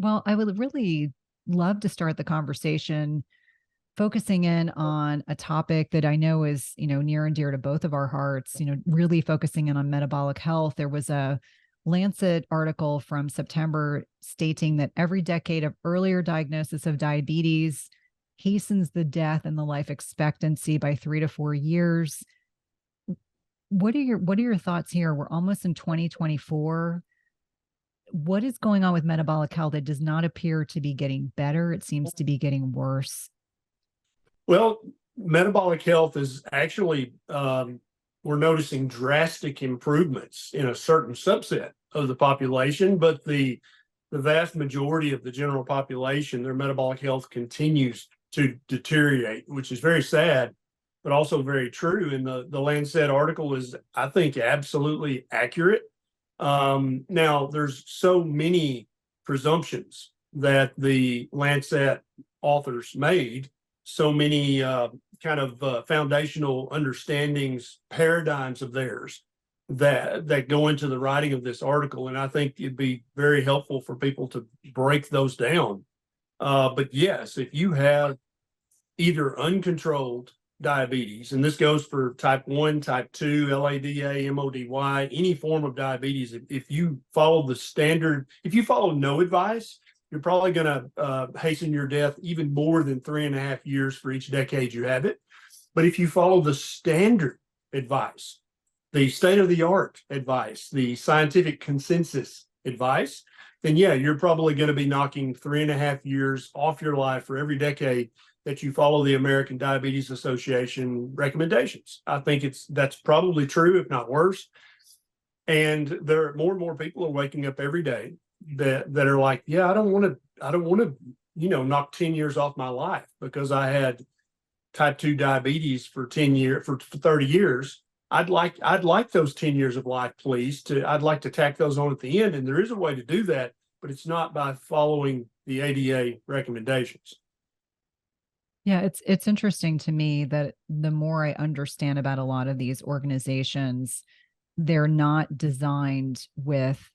Well, I would really love to start the conversation focusing in on a topic that I know is, near and dear to both of our hearts, really focusing in on metabolic health. There was a Lancet article from September stating that every decade of earlier diagnosis of diabetes hastens the death and the life expectancy by 3 to 4 years. What are your thoughts here? We're almost in 2024. What is going on with metabolic health? It does not appear to be getting better. It seems to be getting worse. Well, metabolic health is actually, we're noticing drastic improvements in a certain subset of the population, but the vast majority of the general population, their metabolic health continues to deteriorate, which is very sad, but also very true. And the Lancet article is, I think, absolutely accurate. Now, there's so many presumptions that the Lancet authors made, so many foundational understandings, paradigms of theirs that go into the writing of this article. And I think it'd be very helpful for people to break those down. But yes, if you have either uncontrolled diabetes, and this goes for type 1, type 2, LADA, MODY, any form of diabetes, if you follow the standard, if you follow no advice, you're probably going to hasten your death even more than 3.5 years for each decade you have it. But if you follow the standard advice, the state-of-the-art advice, the scientific consensus advice, then yeah, you're probably going to be knocking 3.5 years off your life for every decade that you follow the American Diabetes Association recommendations. I think that's probably true, if not worse. And there are more and more people are waking up every day that are like, yeah, I don't want to, knock 10 years off my life because I had type 2 diabetes for 30 years. I'd like those 10 years of life, please. I'd like to tack those on at the end. And there is a way to do that, but it's not by following the ADA recommendations. Yeah, it's interesting to me that the more I understand about a lot of these organizations, they're not designed with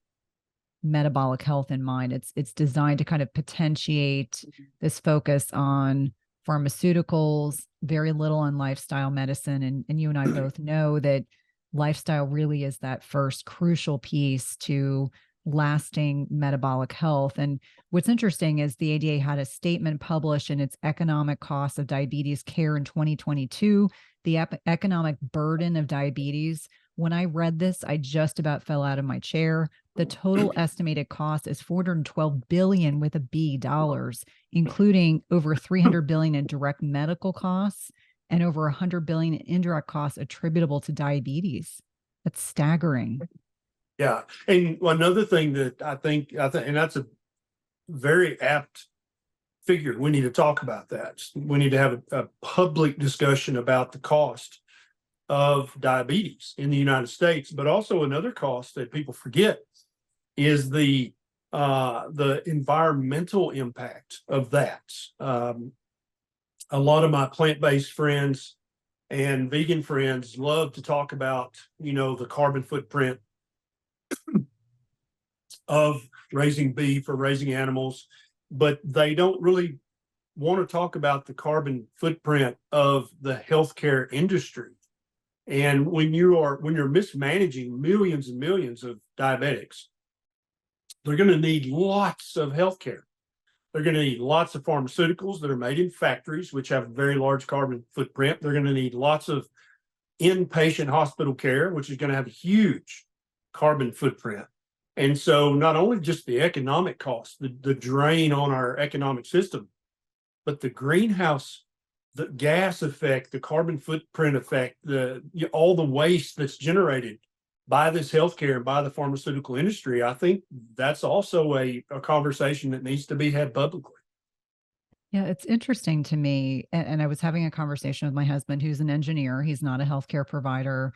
metabolic health in mind. It's designed to kind of potentiate this focus on pharmaceuticals, very little on lifestyle medicine. And you and I both know that lifestyle really is that first crucial piece to lasting metabolic health. And what's interesting is the ADA had a statement published in its economic costs of diabetes care in 2022, the economic burden of diabetes. When I read this, I just about fell out of my chair. The total estimated cost is $412 billion with a B dollars, including over $300 billion in direct medical costs and over $100 billion in indirect costs attributable to diabetes. That's staggering. Yeah. And another thing that I think, and that's a very apt figure. We need to talk about that. We need to have a public discussion about the cost of diabetes in the United States, but also another cost that people forget is the environmental impact of that. A lot of my plant-based friends and vegan friends love to talk about, the carbon footprint of raising beef or raising animals, but they don't really want to talk about the carbon footprint of the healthcare industry. And when you're mismanaging millions and millions of diabetics, they're going to need lots of healthcare. They're going to need lots of pharmaceuticals that are made in factories, which have a very large carbon footprint. They're going to need lots of inpatient hospital care, which is going to have a huge carbon footprint. And so not only just the economic cost, the drain on our economic system, but the greenhouse, the gas effect, the carbon footprint effect, all the waste that's generated by this healthcare and by the pharmaceutical industry. I think that's also a conversation that needs to be had publicly. Yeah, it's interesting to me. And I was having a conversation with my husband, who's an engineer. He's not a healthcare provider.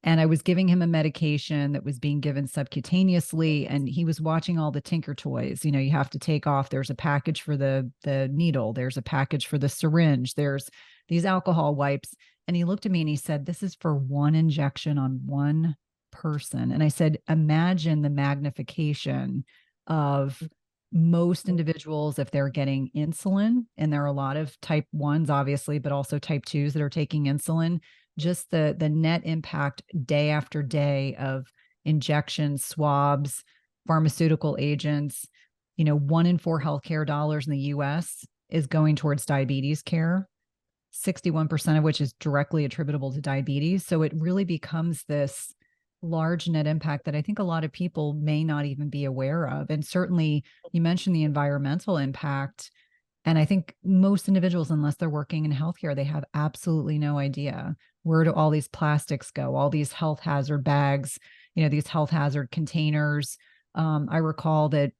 And I was giving him a medication that was being given subcutaneously, and he was watching all the Tinker Toys. You have to take off. There's a package for the needle. There's a package for the syringe. There's these alcohol wipes. And he looked at me and he said, "This is for one injection on one person." And I said, imagine the magnification of most individuals, if they're getting insulin, and there are a lot of type 1s, obviously, but also type 2s that are taking insulin, just the net impact day after day of injections, swabs, pharmaceutical agents, 1 in 4 healthcare dollars in the US is going towards diabetes care, 61% of which is directly attributable to diabetes. So it really becomes this large net impact that I think a lot of people may not even be aware of. And certainly you mentioned the environmental impact. And I think most individuals, unless they're working in healthcare, they have absolutely no idea where do all these plastics go, all these health hazard bags, these health hazard containers. I recall that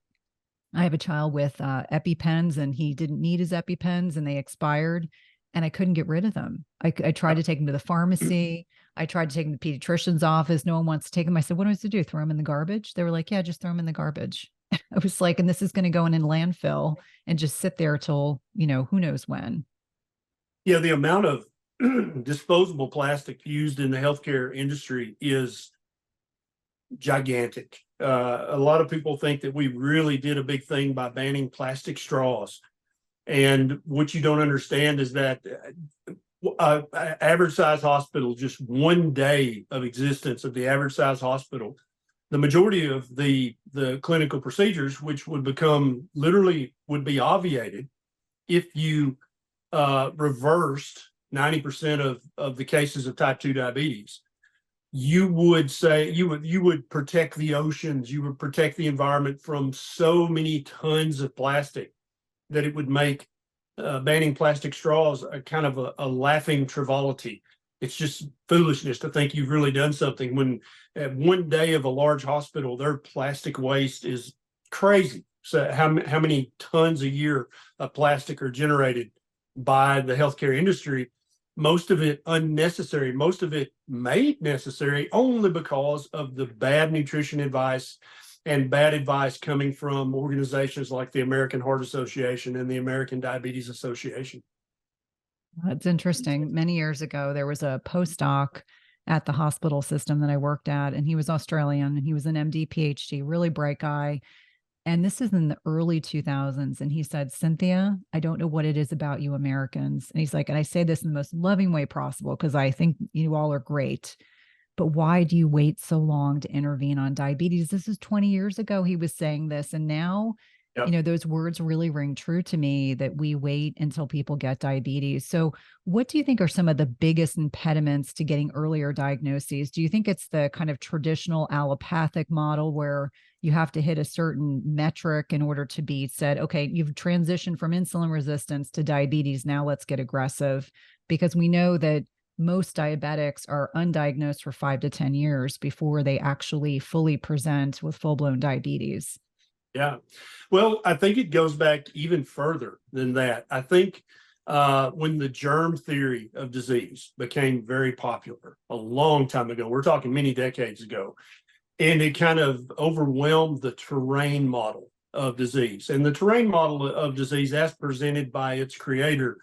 I have a child with EpiPens, and he didn't need his EpiPens and they expired, and I couldn't get rid of them. I tried to take him to the pharmacy. I tried to take him to the pediatrician's office. No one wants to take him. I said, what am I supposed to do? Throw them in the garbage? They were like, yeah, just throw them in the garbage. I was like, and this is going to go in landfill and just sit there till, who knows when. Yeah, the amount of disposable plastic used in the healthcare industry is gigantic. A lot of people think that we really did a big thing by banning plastic straws. And what you don't understand is that average size hospital, just one day of existence of the average size hospital, the majority of the clinical procedures, which would be obviated if you reversed 90% of the cases of type 2 diabetes. You would say you would protect the oceans, you would protect the environment from so many tons of plastic that it would make banning plastic straws a kind of a laughing frivolity. It's just foolishness to think you've really done something when at one day of a large hospital, their plastic waste is crazy. So how many tons a year of plastic are generated by the healthcare industry? Most of it unnecessary, most of it made necessary only because of the bad nutrition advice and bad advice coming from organizations like the American Heart Association and the American Diabetes Association. That's interesting. Many years ago, there was a postdoc at the hospital system that I worked at, and he was Australian, and he was an MD, PhD, really bright guy. And this is in the early 2000s. And he said, Cynthia, I don't know what it is about you Americans. And he's like, and I say this in the most loving way possible, because I think you all are great. But why do you wait so long to intervene on diabetes? This is 20 years ago. He was saying this. And now, yep, those words really ring true to me, that we wait until people get diabetes. So what do you think are some of the biggest impediments to getting earlier diagnoses? Do you think it's the kind of traditional allopathic model where you have to hit a certain metric in order to be said, okay, you've transitioned from insulin resistance to diabetes, now let's get aggressive? Because we know that most diabetics are undiagnosed for 5 to 10 years before they actually fully present with full-blown diabetes. Yeah. Well, I think it goes back even further than that. I think when the germ theory of disease became very popular a long time ago, we're talking many decades ago, and it kind of overwhelmed the terrain model of disease. And the terrain model of disease, as presented by its creator,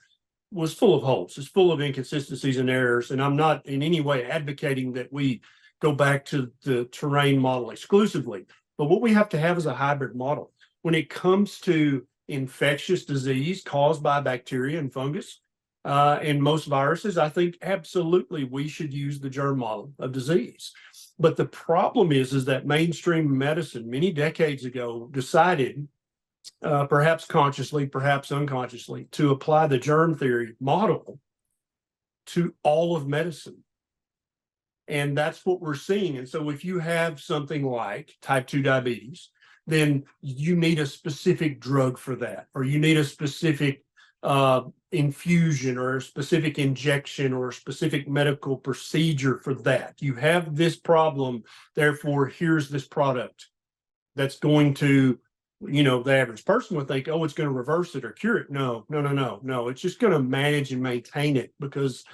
was full of holes. It's full of inconsistencies and errors. And I'm not in any way advocating that we go back to the terrain model exclusively. But what we have to have is a hybrid model. When it comes to infectious disease caused by bacteria and fungus and most viruses, I think absolutely we should use the germ model of disease. But the problem is that mainstream medicine many decades ago decided, perhaps consciously, perhaps unconsciously, to apply the germ theory model to all of medicine. And that's what we're seeing. And so if you have something like type 2 diabetes, then you need a specific drug for that, or you need a specific infusion or a specific injection or a specific medical procedure for that. You have this problem, therefore here's this product that's going to, the average person would think, oh, it's going to reverse it or cure it. No. It's just going to manage and maintain it, because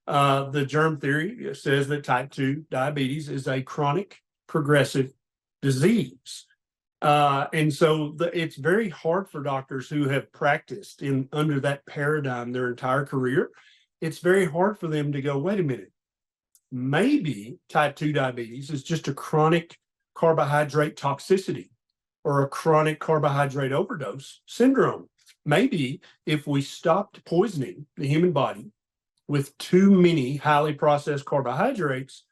the germ theory says that type 2 diabetes is a chronic progressive disease. And so it's very hard for doctors who have practiced under that paradigm their entire career. It's very hard for them to go, wait a minute, maybe type 2 diabetes is just a chronic carbohydrate toxicity. or a chronic carbohydrate overdose syndrome. Maybe if we stopped poisoning the human body with too many highly processed carbohydrates,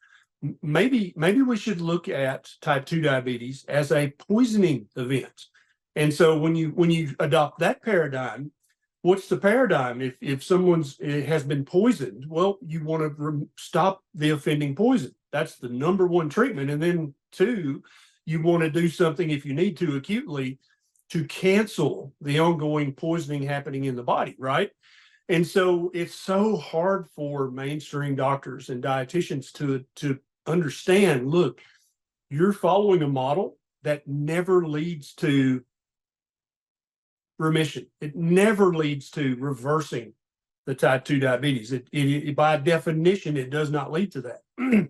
maybe we should look at type 2 diabetes as a poisoning event. And so when you adopt that paradigm, what's the paradigm? If someone's has been poisoned, well, you want to stop the offending poison. That's the number one treatment. And then two, you want to do something if you need to acutely to cancel the ongoing poisoning happening in the body, right? And so it's so hard for mainstream doctors and dietitians to understand, look, you're following a model that never leads to remission. It never leads to reversing the type 2 diabetes. It by definition, it does not lead to that.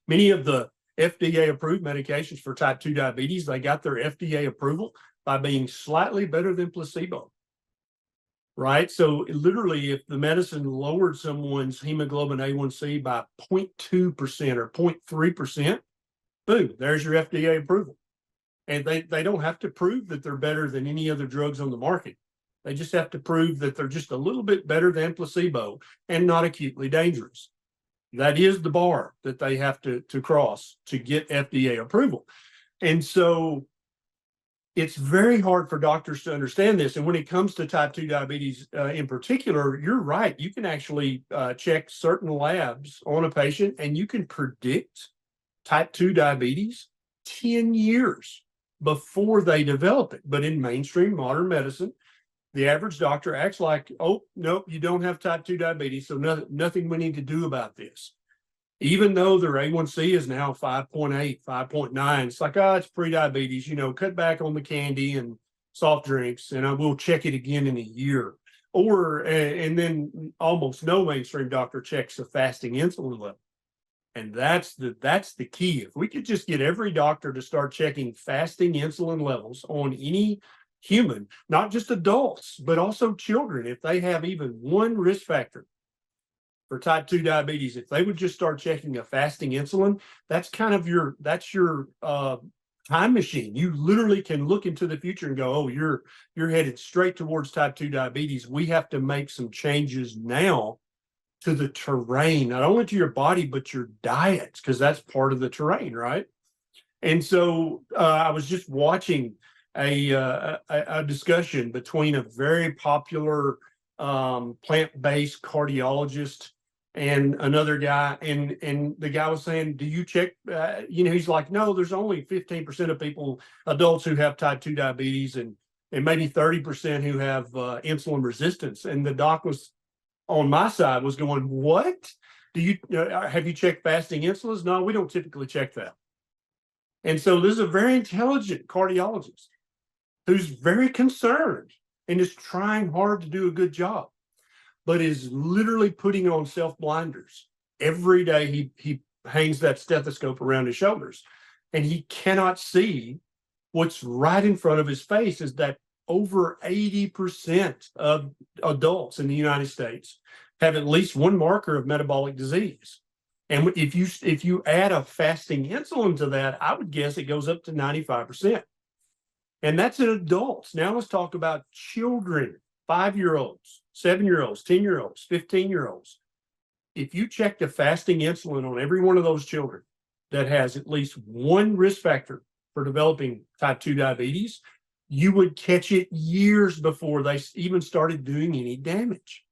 Many of the FDA approved medications for type 2 diabetes, they got their FDA approval by being slightly better than placebo, right? So literally, if the medicine lowered someone's hemoglobin A1C by 0.2% or 0.3%, boom, there's your FDA approval. And they don't have to prove that they're better than any other drugs on the market. They just have to prove that they're just a little bit better than placebo and not acutely dangerous. That is the bar that they have to cross to get FDA approval. And so it's very hard for doctors to understand this. And when it comes to type 2 diabetes in particular, you're right. You can actually check certain labs on a patient and you can predict type 2 diabetes 10 years before they develop it. But in mainstream modern medicine, the average doctor acts like, oh, nope, you don't have type 2 diabetes, so nothing we need to do about this. Even though their A1C is now 5.8, 5.9, it's like, oh, it's pre-diabetes, cut back on the candy and soft drinks, and I will check it again in a year. And then almost no mainstream doctor checks the fasting insulin level. And that's the key. If we could just get every doctor to start checking fasting insulin levels on any human, not just adults, but also children, if they have even one risk factor for type 2 diabetes, if they would just start checking a fasting insulin, that's kind of your time machine. You literally can look into the future and go, oh, you're headed straight towards type 2 diabetes. We have to make some changes now to the terrain, not only to your body, but your diet, because that's part of the terrain, right? And so I was just watching a discussion between a very popular plant-based cardiologist and another guy, and the guy was saying, do you check, he's like, no, there's only 15% of people, adults, who have type 2 diabetes, and maybe 30% who have insulin resistance. And the doc was on my side was going, what? Do you have you checked fasting insulins? No, we don't typically check that. And so this is a very intelligent cardiologist who's very concerned and is trying hard to do a good job, but is literally putting on self blinders. Every day he hangs that stethoscope around his shoulders, and he cannot see what's right in front of his face is that over 80% of adults in the United States have at least one marker of metabolic disease. And if you add a fasting insulin to that, I would guess it goes up to 95%. And that's in adults. Now let's talk about children, 5-year-olds, 7-year-olds, 10-year-olds, 15-year-olds. If you checked a fasting insulin on every one of those children that has at least one risk factor for developing type 2 diabetes, you would catch it years before they even started doing any damage.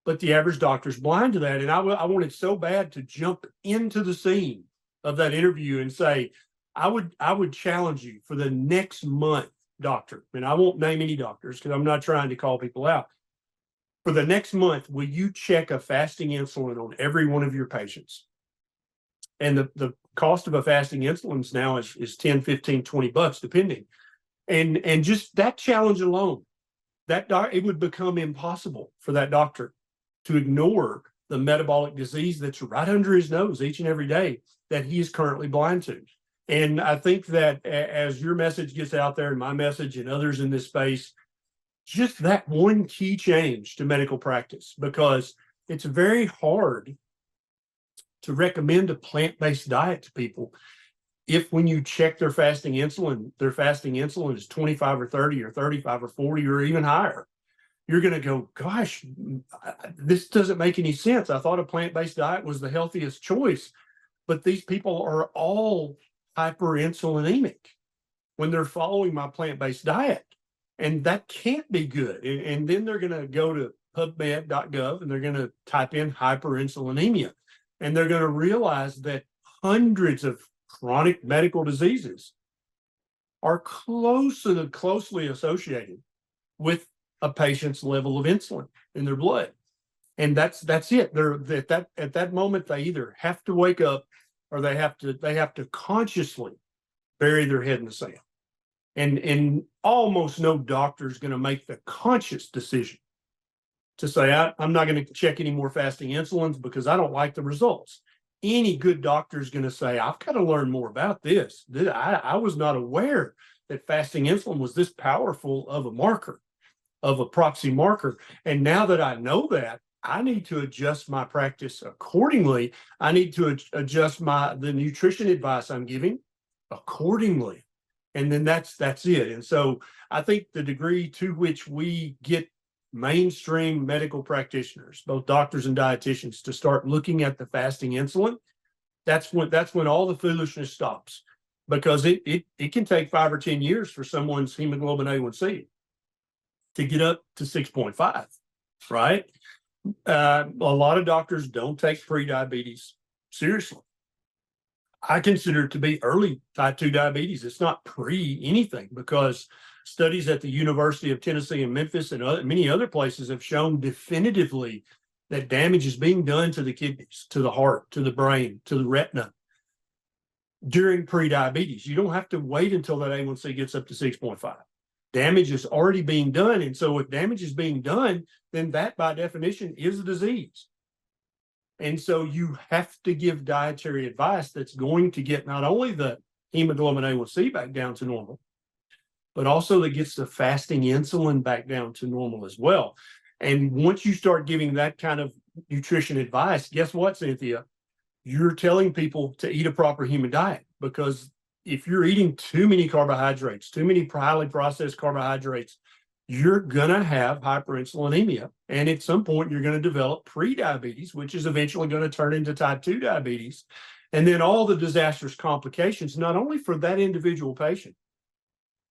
But the average doctor's blind to that. And I wanted so bad to jump into the scene of that interview and say, I would challenge you for the next month, doctor, and I won't name any doctors because I'm not trying to call people out. For the next month, will you check a fasting insulin on every one of your patients? And the cost of a fasting insulin now is 10, 15, 20 bucks, depending. And just that challenge alone, it would become impossible for that doctor to ignore the metabolic disease that's right under his nose each and every day that he is currently blind to. And I think that as your message gets out there and my message and others in this space, just that one key change to medical practice, because it's very hard to recommend a plant-based diet to people if when you check their fasting insulin is 25 or 30 or 35 or 40 or even higher, you're going to go, gosh, this doesn't make any sense. I thought a plant-based diet was the healthiest choice, but these people are all hyperinsulinemic when they're following my plant-based diet. And that can't be good. And then they're going to go to pubmed.gov and they're going to type in hyperinsulinemia. And they're going to realize that hundreds of chronic medical diseases are closely associated with a patient's level of insulin in their blood. And that's it. They're at that moment, they either have to wake up or they have to consciously bury their head in the sand. And almost no doctor is going to make the conscious decision to say, I'm not going to check any more fasting insulins because I don't like the results. Any good doctor is going to say, I've got to learn more about this. I was not aware that fasting insulin was this powerful of a marker, of a proxy marker. And now that I know that, I need to adjust my practice accordingly. I need to adjust the nutrition advice I'm giving accordingly. And then that's it. And so I think the degree to which we get mainstream medical practitioners, both doctors and dietitians, to start looking at the fasting insulin, that's when all the foolishness stops, because it can take 5 or 10 years for someone's hemoglobin A1C to get up to 6.5, right? A lot of doctors don't take prediabetes seriously. I consider it to be early type 2 diabetes. It's not pre anything, because studies at the University of Tennessee in Memphis and many other places have shown definitively that damage is being done to the kidneys, to the heart, to the brain, to the retina during prediabetes. You don't have to wait until that A1C gets up to 6.5. Damage is already being done. And so if damage is being done, then that by definition is a disease. And so you have to give dietary advice that's going to get not only the hemoglobin A1C back down to normal, but also that gets the fasting insulin back down to normal as well. And once you start giving that kind of nutrition advice, guess what, Cynthia? You're telling people to eat a proper human diet, because if you're eating too many carbohydrates, too many highly processed carbohydrates, you're going to have hyperinsulinemia. And at some point, you're going to develop prediabetes, which is eventually going to turn into type 2 diabetes. And then all the disastrous complications, not only for that individual patient,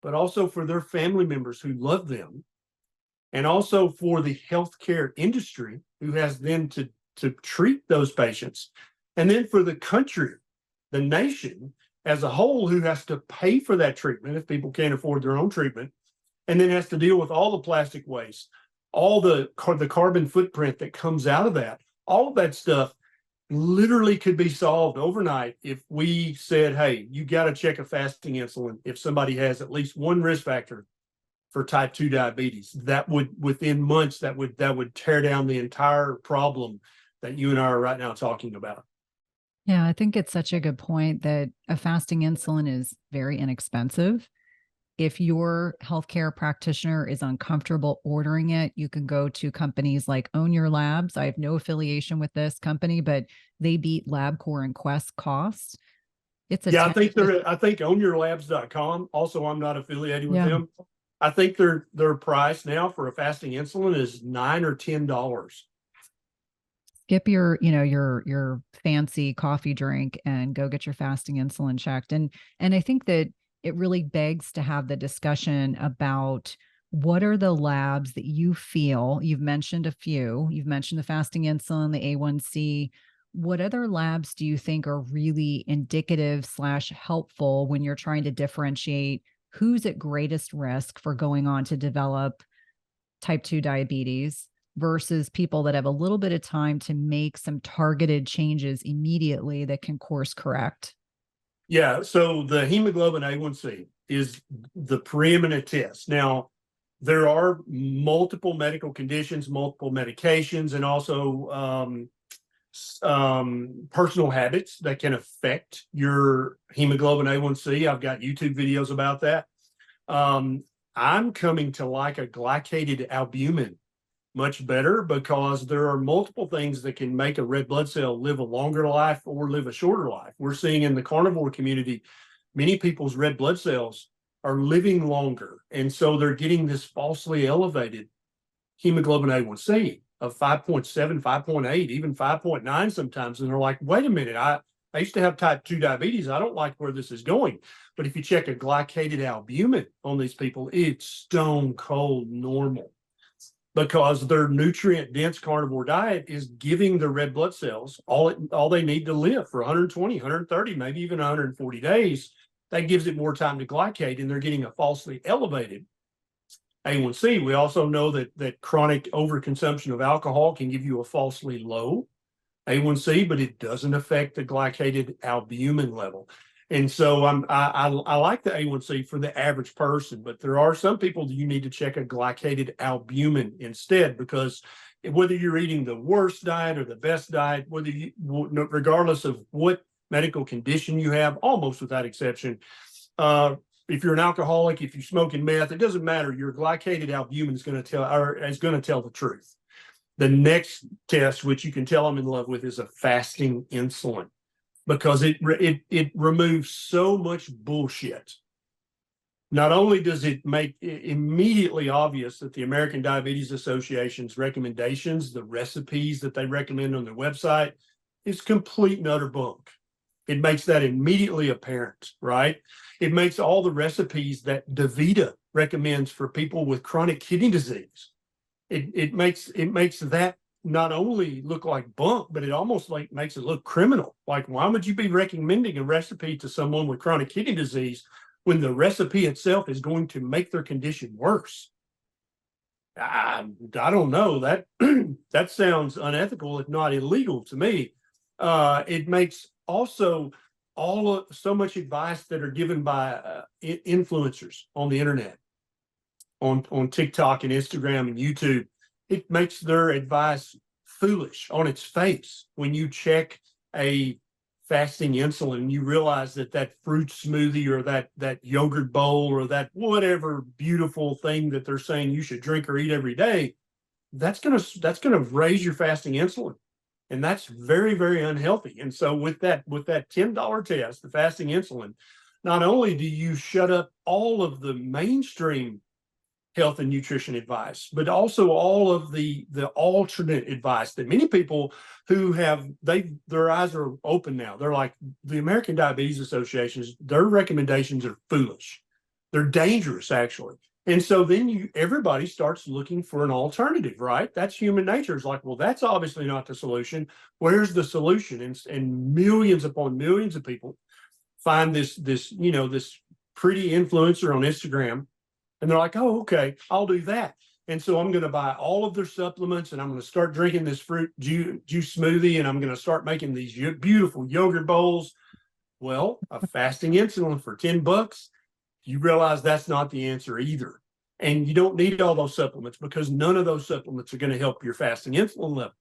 but also for their family members who love them, and also for the healthcare industry who has then to treat those patients, and then for the country, the nation as a whole, who has to pay for that treatment if people can't afford their own treatment, and then has to deal with all the plastic waste, all the carbon footprint that comes out of that. All of that stuff literally could be solved overnight if we said, hey, you got to check a fasting insulin if somebody has at least one risk factor for type 2 diabetes. That would, within months, that would tear down the entire problem that you and I are right now talking about. Yeah, I think it's such a good point that a fasting insulin is very inexpensive. If your healthcare practitioner is uncomfortable ordering it, you can go to companies like Own Your Labs. I have no affiliation with this company, but they beat LabCorp and Quest costs. It's a I think ownyourlabs.com. Also, I'm not affiliated with them. I think their price now for a fasting insulin is $9 or $10. Skip your fancy coffee drink and go get your fasting insulin checked. And I think that it really begs to have the discussion about what are the labs that you feel, you've mentioned a few, you've mentioned the fasting insulin, the A1C. What other labs do you think are really indicative / helpful when you're trying to differentiate who's at greatest risk for going on to develop type 2 diabetes versus people that have a little bit of time to make some targeted changes immediately that can course correct? Yeah, so the hemoglobin A1C is the preeminent test. Now, there are multiple medical conditions, multiple medications, and also personal habits that can affect your hemoglobin A1C. I've got YouTube videos about that. I'm coming to like a glycated albumin much better, because there are multiple things that can make a red blood cell live a longer life or live a shorter life. We're seeing in the carnivore community many people's red blood cells are living longer. And so they're getting this falsely elevated hemoglobin A1C of 5.7, 5.8, even 5.9 sometimes. And they're like, wait a minute, I used to have type 2 diabetes. I don't like where this is going. But if you check a glycated albumin on these people, it's stone cold normal, because their nutrient dense carnivore diet is giving the red blood cells all they need to live for 120, 130, maybe even 140 days. That gives it more time to glycate, and they're getting a falsely elevated A1C. We also know that chronic overconsumption of alcohol can give you a falsely low A1C, but it doesn't affect the glycated albumin level. And so I like the A1C for the average person, but there are some people that you need to check a glycated albumin instead, because whether you're eating the worst diet or the best diet, regardless of what medical condition you have, almost without exception, if you're an alcoholic, if you're smoking meth, it doesn't matter. Your glycated albumin is going to tell the truth. The next test, which you can tell I'm in love with, is a fasting insulin, because it removes so much bullshit. Not only does it make it immediately obvious that the American Diabetes Association's recommendations, the recipes that they recommend on their website, is complete and utter bunk. It makes that immediately apparent, right? It makes all the recipes that DaVita recommends for people with chronic kidney disease. It makes that not only look like bunk, but it almost like makes it look criminal. Like, why would you be recommending a recipe to someone with chronic kidney disease when the recipe itself is going to make their condition worse? I don't know. That that sounds unethical, if not illegal to me. It makes also so much advice that are given by influencers on the internet, on TikTok and Instagram and YouTube. It makes their advice foolish on its face. When you check a fasting insulin, you realize that fruit smoothie or that yogurt bowl or that whatever beautiful thing that they're saying you should drink or eat every day, that's gonna raise your fasting insulin. And that's very, very unhealthy. And so with that $10 test, the fasting insulin, not only do you shut up all of the mainstream health and nutrition advice, but also all of the alternate advice that many people who their eyes are open now. They're like, the American Diabetes Association's, their recommendations are foolish. They're dangerous, actually. And so then everybody starts looking for an alternative, right? That's human nature. It's like, well, that's obviously not the solution. Where's the solution? And millions upon millions of people find this pretty influencer on Instagram, and they're like, oh, okay, I'll do that. And so I'm going to buy all of their supplements, and I'm going to start drinking this fruit juice smoothie, and I'm going to start making these beautiful yogurt bowls. Well, a fasting insulin for $10, you realize that's not the answer either. And you don't need all those supplements, because none of those supplements are going to help your fasting insulin level.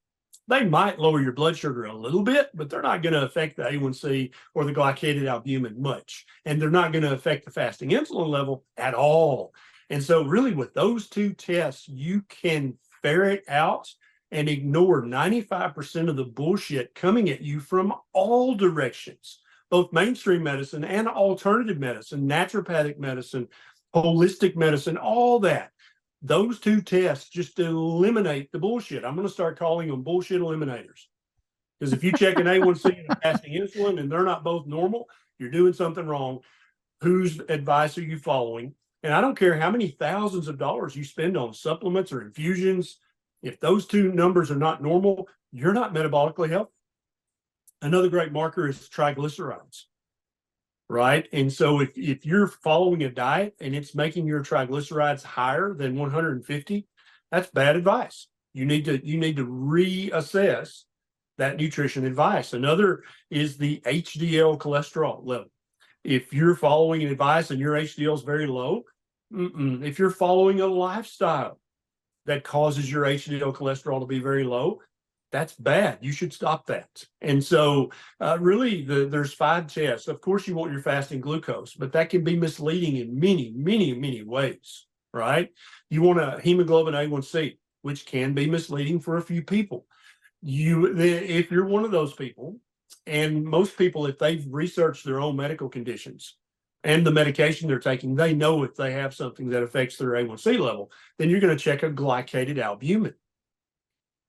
They might lower your blood sugar a little bit, but they're not going to affect the A1C or the glycated albumin much. And they're not going to affect the fasting insulin level at all. And so really with those two tests, you can ferret out and ignore 95% of the bullshit coming at you from all directions, both mainstream medicine and alternative medicine, naturopathic medicine, holistic medicine, all that. Those two tests just eliminate the bullshit. I'm going to start calling them bullshit eliminators. Because if you check an A1C and a fasting insulin and they're not both normal, you're doing something wrong. Whose advice are you following? And I don't care how many thousands of dollars you spend on supplements or infusions. If those two numbers are not normal, you're not metabolically healthy. Another great marker is triglycerides, right? And so if you're following a diet and it's making your triglycerides higher than 150, that's bad advice. You need to reassess that nutrition advice. Another is the HDL cholesterol level. If you're following an advice and your HDL is very low, if you're following a lifestyle that causes your HDL cholesterol to be very low, that's bad. You should stop that. And so really there's 5 tests. Of course, you want your fasting glucose, but that can be misleading in many, many, many ways, right? You want a hemoglobin A1C, which can be misleading for a few people. If you're one of those people, and most people, if they've researched their own medical conditions, and the medication they're taking, they know if they have something that affects their A1C level, then you're going to check a glycated albumin.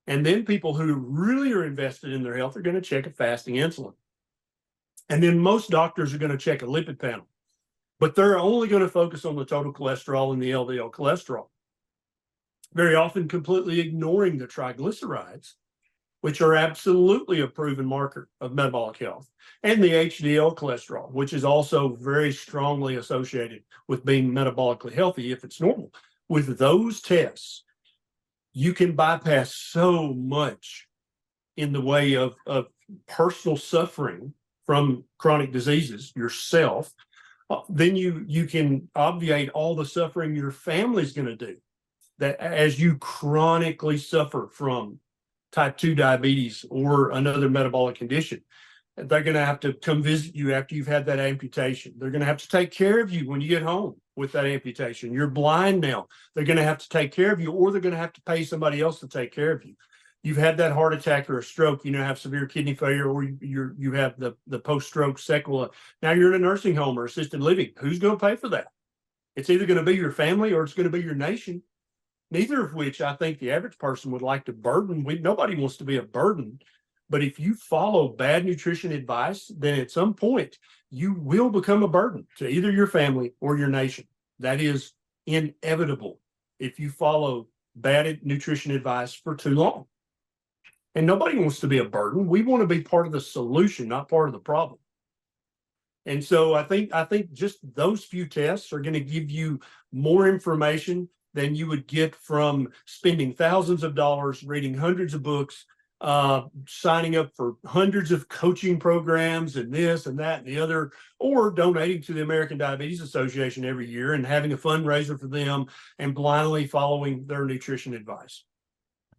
And then people who really are invested in their health are going to check a fasting insulin. And then most doctors are going to check a lipid panel, but they're only going to focus on the total cholesterol and the LDL cholesterol, very often completely ignoring the triglycerides, which are absolutely a proven marker of metabolic health, and the HDL cholesterol, which is also very strongly associated with being metabolically healthy if it's normal. With those tests, you can bypass so much in the way of personal suffering from chronic diseases yourself. Then you can obviate all the suffering your family's going to do, that as you chronically suffer from type 2 diabetes or another metabolic condition. They're going to have to come visit you after you've had that amputation. They're going to have to take care of you when you get home with that amputation. You're blind now. They're going to have to take care of you, or they're going to have to pay somebody else to take care of you. You've had that heart attack or a stroke, have severe kidney failure, or you have the post-stroke sequela. Now you're in a nursing home or assisted living. Who's going to pay for that? It's either going to be your family or it's going to be your nation. Neither of which I think the average person would like to burden. Nobody wants to be a burden. But if you follow bad nutrition advice, then at some point you will become a burden to either your family or your nation. That is inevitable if you follow bad nutrition advice for too long. And nobody wants to be a burden. We want to be part of the solution, not part of the problem. And so I think just those few tests are going to give you more information than you would get from spending thousands of dollars, reading hundreds of books, signing up for hundreds of coaching programs and this and that and the other, or donating to the American Diabetes Association every year and having a fundraiser for them and blindly following their nutrition advice.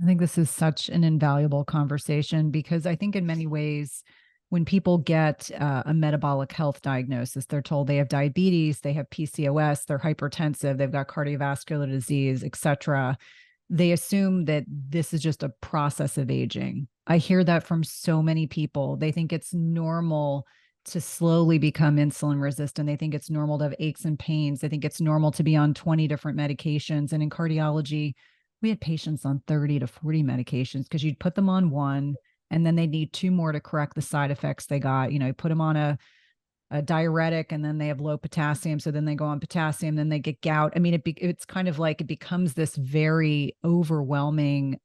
I think this is such an invaluable conversation, because I think in many ways, when people get a metabolic health diagnosis, they're told they have diabetes, they have PCOS, they're hypertensive, they've got cardiovascular disease, et cetera. They assume that this is just a process of aging. I hear that from so many people. They think it's normal to slowly become insulin resistant. They think it's normal to have aches and pains. They think it's normal to be on 20 different medications. And in cardiology, we had patients on 30 to 40 medications because you'd put them on one and then they need 2 more to correct the side effects they got. You put them on a diuretic and then they have low potassium. So then they go on potassium, then they get gout. I mean, it's kind of like it becomes this very overwhelming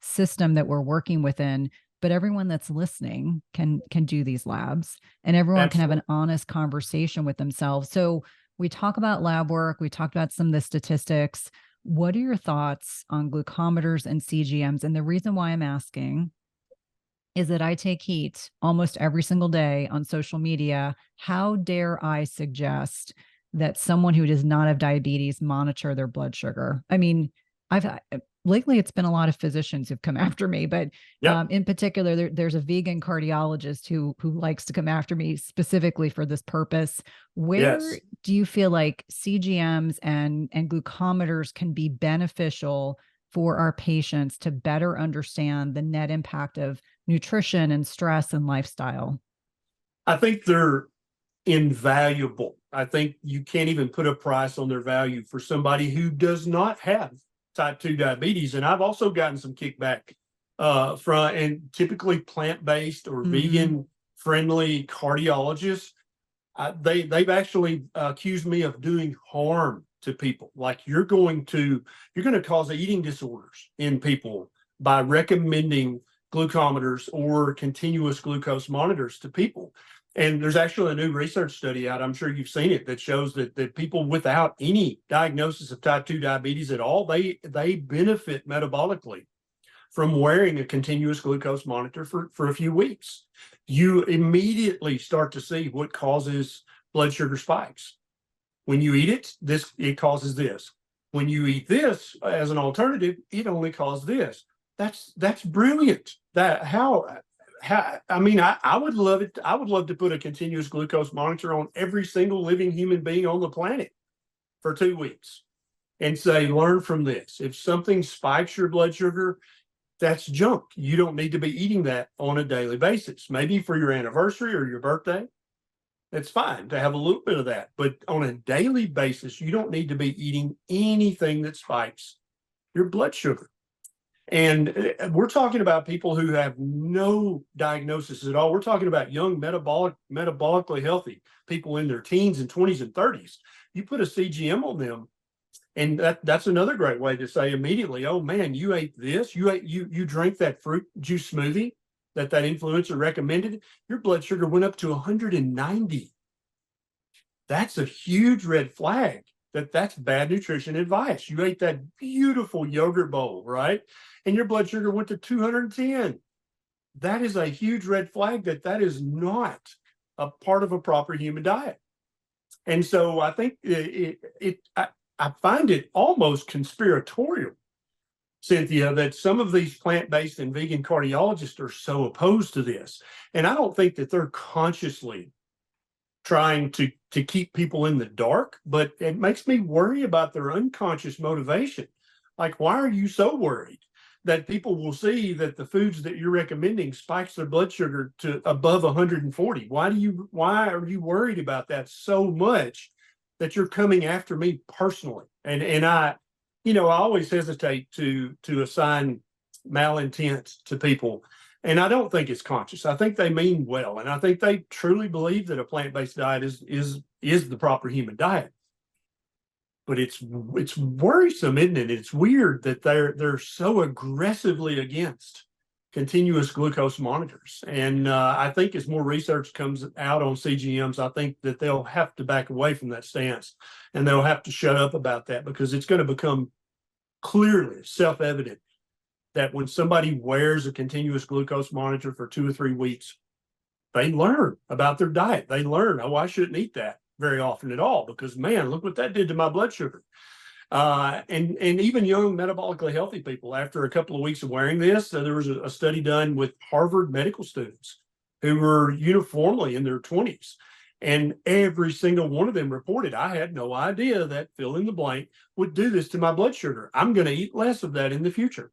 system that we're working within. But everyone that's listening can do these labs, and everyone Absolutely. can have an honest conversation with themselves. So we talk about lab work. We talked about some of the statistics. What are your thoughts on glucometers and CGMs? And the reason why I'm asking is that I take heat almost every single day on social media. How dare I suggest that someone who does not have diabetes monitor their blood sugar? I mean, lately it's been a lot of physicians who've come after me, but Yep. in particular, there's a vegan cardiologist who likes to come after me specifically for this purpose. Where Yes. do you feel like CGMs and glucometers can be beneficial for our patients to better understand the net impact of nutrition and stress and lifestyle? I think they're invaluable. I think you can't even put a price on their value for somebody who does not have type 2 diabetes. And I've also gotten some kickback from, and typically plant-based or vegan friendly cardiologists. They've actually accused me of doing harm to people. Like you're going to cause eating disorders in people by recommending glucometers or continuous glucose monitors to people. And there's actually a new research study out, I'm sure you've seen it, that shows that people without any diagnosis of type 2 diabetes at all, they benefit metabolically from wearing a continuous glucose monitor for a few weeks. You immediately start to see what causes blood sugar spikes. When you eat it, it causes this. When you eat this as an alternative, it only causes this. That's brilliant. I mean, I would love it. I would love to put a continuous glucose monitor on every single living human being on the planet for 2 weeks and say, learn from this. If something spikes your blood sugar, that's junk. You don't need to be eating that on a daily basis. Maybe for your anniversary or your birthday, It's fine to have a little bit of that, but on a daily basis, you don't need to be eating anything that spikes your blood sugar. And we're talking about people who have no diagnosis at all. We're talking about young metabolically healthy people in their teens and 20s and 30s. You put a CGM on them, and that's another great way to say immediately, oh man, you ate this, you drank that fruit juice smoothie that influencer recommended, your blood sugar went up to 190. That's a huge red flag. That's bad nutrition advice. You ate that beautiful yogurt bowl, right? And your blood sugar went to 210. That is a huge red flag that is not a part of a proper human diet. And so I think I find it almost conspiratorial, Cynthia, that some of these plant-based and vegan cardiologists are so opposed to this. And I don't think that they're consciously trying to keep people in the dark, but it makes me worry about their unconscious motivation. Like, why are you so worried that people will see that the foods that you're recommending spikes their blood sugar to above 140? Why are you worried about that so much that you're coming after me personally? And I always hesitate to assign malintent to people. And I don't think it's conscious. I think they mean well, and I think they truly believe that a plant-based diet is the proper human diet. But it's worrisome, isn't it? It's weird that they're so aggressively against continuous glucose monitors. And I think as more research comes out on CGMs, I think that they'll have to back away from that stance, and they'll have to shut up about that, because it's going to become clearly self-evident that when somebody wears a continuous glucose monitor for 2 or 3 weeks, they learn about their diet. They learn, oh, I shouldn't eat that very often at all, because man, look what that did to my blood sugar. And even young metabolically healthy people, after a couple of weeks of wearing this, there was a study done with Harvard medical students who were uniformly in their 20s. And every single one of them reported, I had no idea that fill in the blank would do this to my blood sugar. I'm going to eat less of that in the future.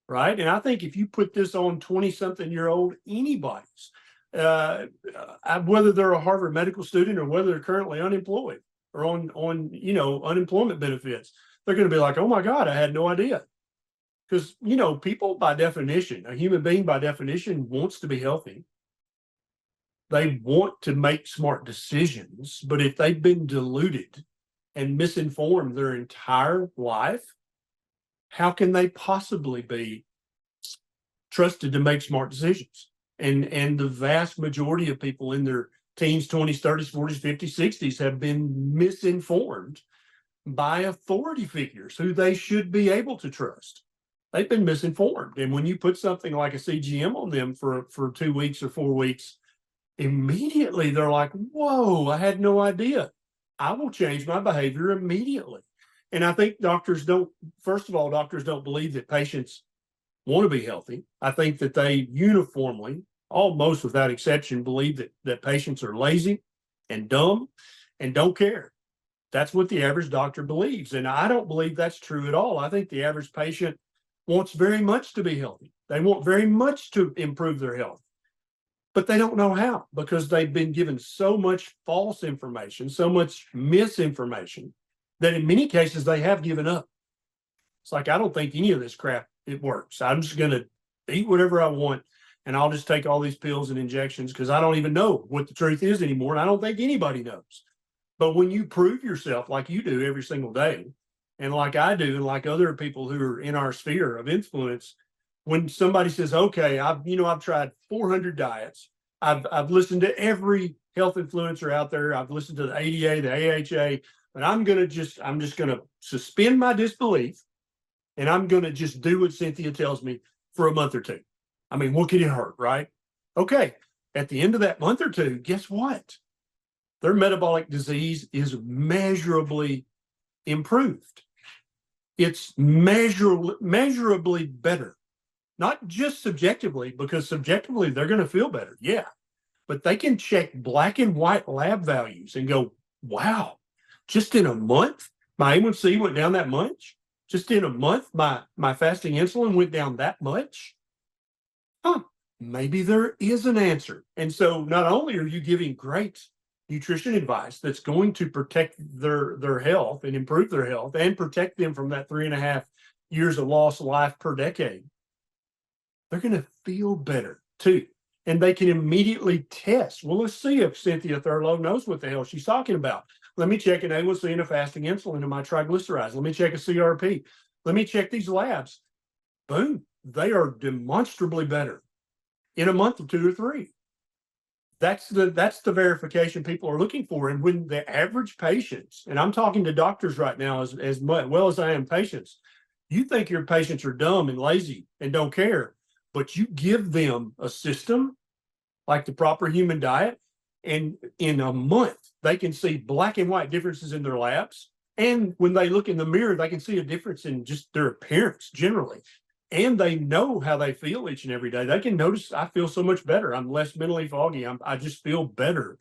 Right. And I think if you put this on 20-something-year-old anybody's, whether they're a Harvard medical student or whether they're currently unemployed or on unemployment benefits, they're going to be like, oh my God, I had no idea. Because, people by definition, a human being by definition wants to be healthy. They want to make smart decisions, but if they've been deluded and misinformed their entire life, how can they possibly be trusted to make smart decisions? And the vast majority of people in their teens, 20s, 30s, 40s, 50s, 60s have been misinformed by authority figures who they should be able to trust. They've been misinformed. And when you put something like a CGM on them for 2 weeks or 4 weeks, immediately they're like, whoa, I had no idea. I will change my behavior immediately. And I think doctors don't believe that patients want to be healthy. I think that they uniformly, almost without exception, believe that patients are lazy and dumb and don't care. That's what the average doctor believes. And I don't believe that's true at all. I think the average patient wants very much to be healthy. They want very much to improve their health, but they don't know how, because they've been given so much false information, so much misinformation, that in many cases they have given up. It's like, I don't think any of this crap, it works. I'm just going to eat whatever I want, and I'll just take all these pills and injections because I don't even know what the truth is anymore. And I don't think anybody knows. But when you prove yourself like you do every single day, and like I do, and like other people who are in our sphere of influence, when somebody says, okay, I've tried 400 diets, I've listened to every health influencer out there, I've listened to the ADA, the AHA, but I'm just going to suspend my disbelief, and I'm going to just do what Cynthia tells me for a month or two. I mean, what could it hurt, right? Okay. At the end of that month or two, guess what? Their metabolic disease is measurably improved. It's measurably better, not just subjectively, because subjectively they're going to feel better. Yeah. But they can check black and white lab values and go, wow, just in a month, my A1C went down that much. Just in a month, my fasting insulin went down that much. Maybe there is an answer. And so not only are you giving great nutrition advice that's going to protect their health and improve their health and protect them from that 3.5 years of lost life per decade, they're going to feel better too. And they can immediately test. Well, let's see if Cynthia Thurlow knows what the hell she's talking about. Let me check an A1C and a fasting insulin and my triglycerides. Let me check a CRP. Let me check these labs. Boom. They are demonstrably better in a month or 2 or 3. That's the verification people are looking for. And when the average patients, and I'm talking to doctors right now as well as I am patients, you think your patients are dumb and lazy and don't care, but you give them a system like the proper human diet, and in a month, they can see black and white differences in their labs. And when they look in the mirror, they can see a difference in just their appearance generally. And they know how they feel each and every day. They can notice, I feel so much better. I'm less mentally foggy. I just feel better.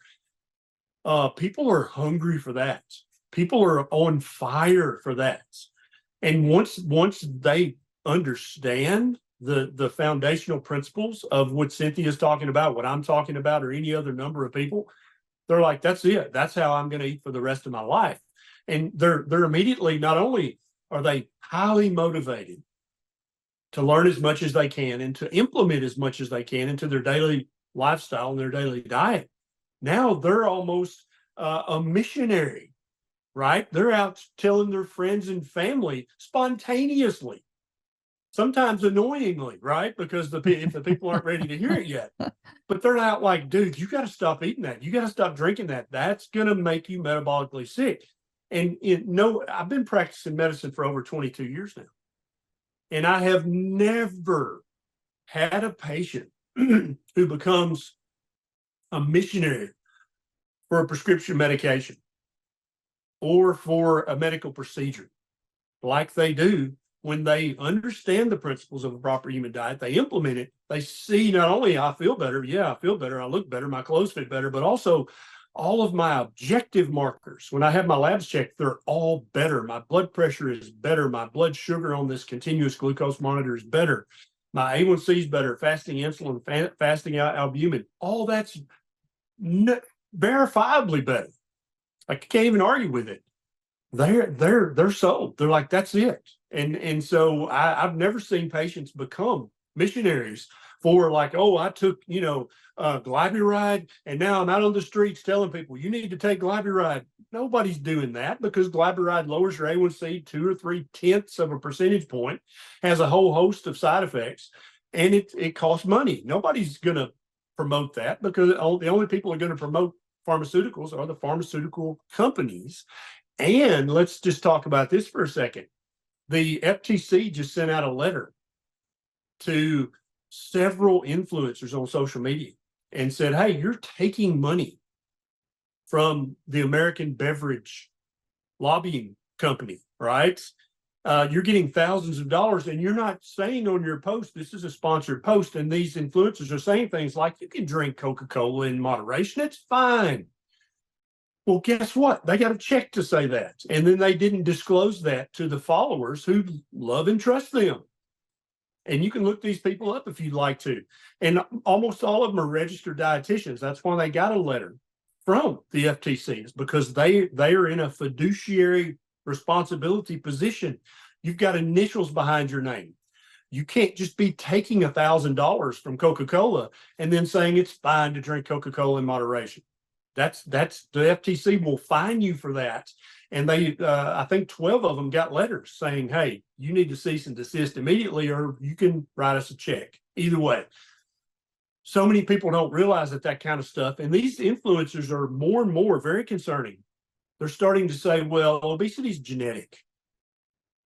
People are hungry for that. People are on fire for that. And once they understand the foundational principles of what Cynthia's talking about, what I'm talking about, or any other number of people, they're like, that's it. That's how I'm going to eat for the rest of my life. And they're immediately, not only are they highly motivated to learn as much as they can and to implement as much as they can into their daily lifestyle and their daily diet, now they're almost a missionary, right? They're out telling their friends and family spontaneously, sometimes annoyingly, right? Because if the people aren't ready to hear it yet, but they're not like, dude, you got to stop eating that. You got to stop drinking that. That's going to make you metabolically sick. And I've been practicing medicine for over 22 years now. And I have never had a patient who becomes a missionary for a prescription medication or for a medical procedure like they do when they understand the principles of a proper human diet. They implement it. They see not only I feel better, I feel better, I look better, my clothes fit better, but also all of my objective markers, when I have my labs checked, they're all better. My blood pressure is better. My blood sugar on this continuous glucose monitor is better. My A1C is better. Fasting insulin, fasting albumin, all that's verifiably better. I can't even argue with it. They're sold. They're like, that's it. And so I've never seen patients become missionaries for like, oh, I took, glyburide, and now I'm out on the streets telling people you need to take glyburide. Nobody's doing that, because glyburide lowers your A1C 2 or 3 tenths of a percentage point, has a whole host of side effects, and it costs money. Nobody's going to promote that, because the only people who are going to promote pharmaceuticals are the pharmaceutical companies. And let's just talk about this for a second. The FTC just sent out a letter to several influencers on social media and said, hey, you're taking money from the American beverage lobbying company, right? You're getting thousands of dollars, and you're not saying on your post, this is a sponsored post, and these influencers are saying things like, you can drink Coca-Cola in moderation, it's fine. Well, guess what? They got a check to say that. And then they didn't disclose that to the followers who love and trust them. And you can look these people up if you'd like to. And almost all of them are registered dietitians. That's why they got a letter from the FTC, is because they are in a fiduciary responsibility position. You've got initials behind your name. You can't just be taking $1,000 from Coca-Cola and then saying it's fine to drink Coca-Cola in moderation. That's the FTC will fine you for that. And they, I think 12 of them got letters saying, hey, you need to cease and desist immediately, or you can write us a check. Either way. So many people don't realize that kind of stuff. And these influencers are more and more very concerning. They're starting to say, well, obesity is genetic,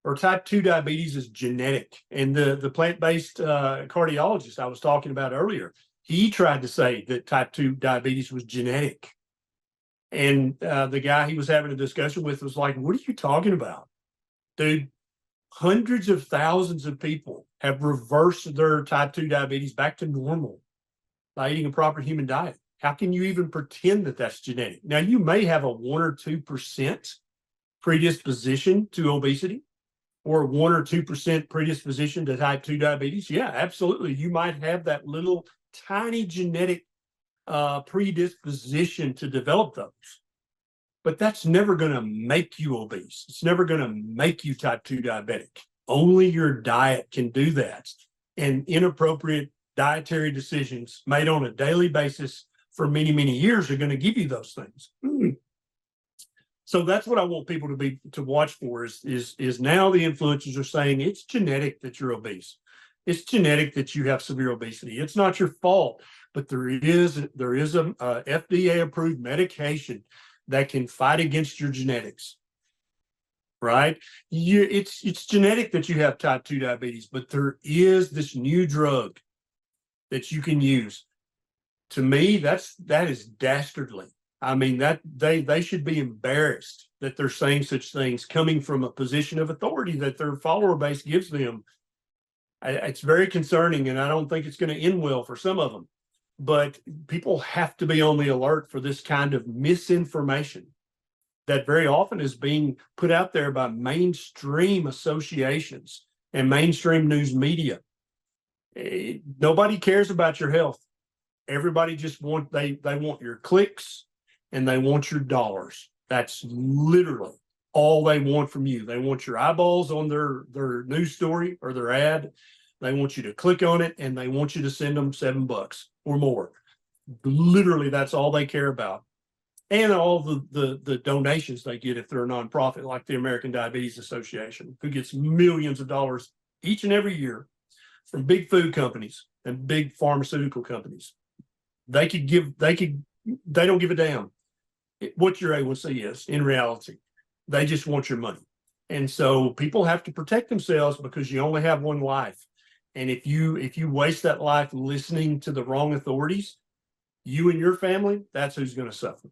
or type 2 diabetes is genetic. And the plant-based cardiologist I was talking about earlier, he tried to say that type 2 diabetes was genetic. And the guy he was having a discussion with was like, what are you talking about? Dude, hundreds of thousands of people have reversed their type 2 diabetes back to normal by eating a proper human diet. How can you even pretend that that's genetic? Now, you may have a 1 or 2% predisposition to obesity, or 1 or 2% predisposition to type 2 diabetes. Yeah, absolutely. You might have that little tiny genetic predisposition to develop those. But that's never going to make you obese. It's never going to make you type 2 diabetic. Only your diet can do that. And inappropriate dietary decisions made on a daily basis for many, many years are going to give you those things. So that's what I want people to watch for is now the influencers are saying it's genetic that you're obese. It's genetic that you have severe obesity. It's not your fault, but there is a FDA approved medication that can fight against your genetics, right? It's genetic that you have type 2 diabetes, but there is this new drug that you can use. To me, that is dastardly. I mean, that they should be embarrassed that they're saying such things coming from a position of authority that their follower base gives them. It's very concerning, and I don't think it's going to end well for some of them. But people have to be on the alert for this kind of misinformation that very often is being put out there by mainstream associations and mainstream news media. Nobody cares about your health. Everybody just they want your clicks and they want your dollars. That's literally all they want from you. They want your eyeballs on their news story or their ad. They want you to click on it and they want you to send them $7 or more. Literally, that's all they care about. And all the donations they get if they're a nonprofit, like the American Diabetes Association, who gets millions of dollars each and every year from big food companies and big pharmaceutical companies. They don't give a damn what your A1C is in reality. They just want your money. And so people have to protect themselves because you only have one life. And if you waste that life listening to the wrong authorities, you and your family, that's who's going to suffer.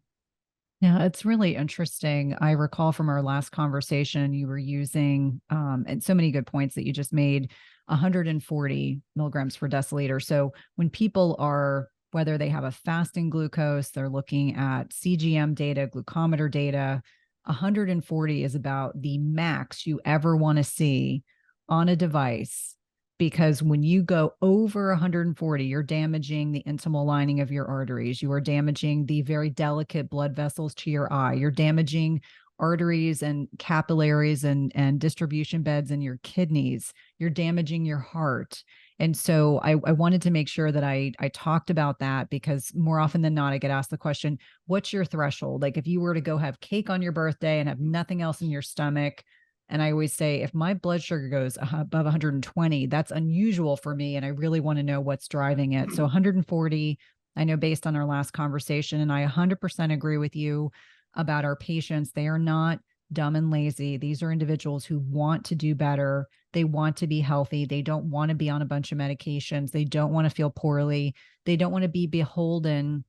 Yeah, it's really interesting. I recall from our last conversation, you were using, and so many good points that you just made, 140 milligrams per deciliter. So when people are, whether they have a fasting glucose, they're looking at CGM data, glucometer data, 140 is about the max you ever want to see on a device. Because when you go over 140, you're damaging the intimal lining of your arteries. You are damaging the very delicate blood vessels to your eye. You're damaging arteries and capillaries and distribution beds in your kidneys. You're damaging your heart. And so I wanted to make sure that I talked about that, because more often than not, I get asked the question, what's your threshold? Like if you were to go have cake on your birthday and have nothing else in your stomach, and I always say, if my blood sugar goes above 120, that's unusual for me. And I really want to know what's driving it. So 140, I know based on our last conversation, and I 100% agree with you about our patients. They are not dumb and lazy. These are individuals who want to do better. They want to be healthy. They don't want to be on a bunch of medications. They don't want to feel poorly. They don't want to be beholden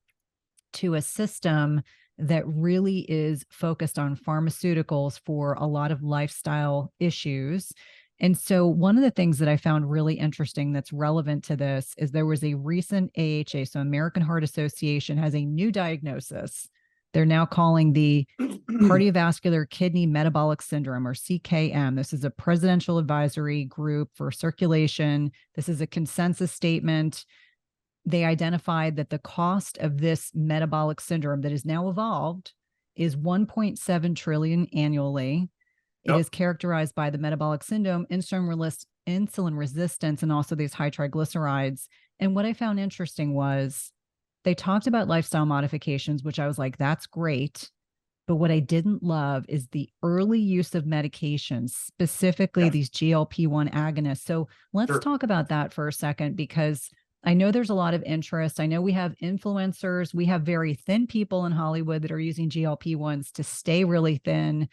to a system that really is focused on pharmaceuticals for a lot of lifestyle issues. And so one of the things that I found really interesting that's relevant to this is there was a recent AHA, so American Heart Association has a new diagnosis. They're now calling the cardiovascular kidney metabolic syndrome, or CKM. This is a presidential advisory group for circulation. This is a consensus statement. They identified that the cost of this metabolic syndrome that is now evolved is 1.7 trillion annually. It is characterized by the metabolic syndrome, insulin resistance, and also these high triglycerides. And what I found interesting was they talked about lifestyle modifications, which I was like, that's great. But what I didn't love is the early use of medications, specifically these GLP-1 agonists. So let's talk about that for a second, because I know there's a lot of interest. I know we have influencers. We have very thin people in Hollywood that are using GLP-1s to stay really thin,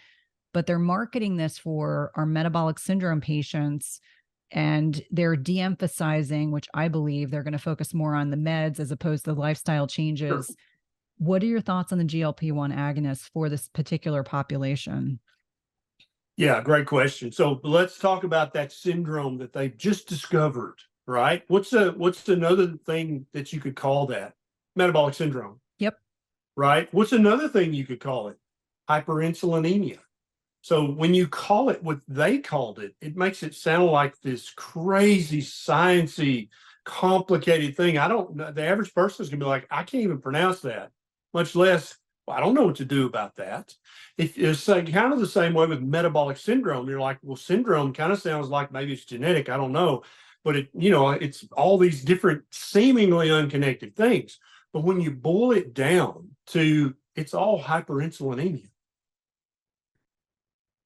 but they're marketing this for our metabolic syndrome patients. And they're de-emphasizing, which I believe they're going to focus more on the meds as opposed to the lifestyle changes. Sure. What are your thoughts on the GLP-1 agonists for this particular population? Yeah, great question. So let's talk about that syndrome that they've just discovered. Right. What's another thing that you could call that? Metabolic syndrome. Yep. Right. What's another thing you could call it? Hyperinsulinemia. So when you call it what they called it, it makes it sound like this crazy sciencey complicated thing. The average person is going to be like, I can't even pronounce that, much less, well, I don't know what to do about that. It's like kind of the same way with metabolic syndrome. You're like, well, syndrome kind of sounds like maybe it's genetic. I don't know. But it's all these different seemingly unconnected things. But when you boil it down to it's all hyperinsulinemia.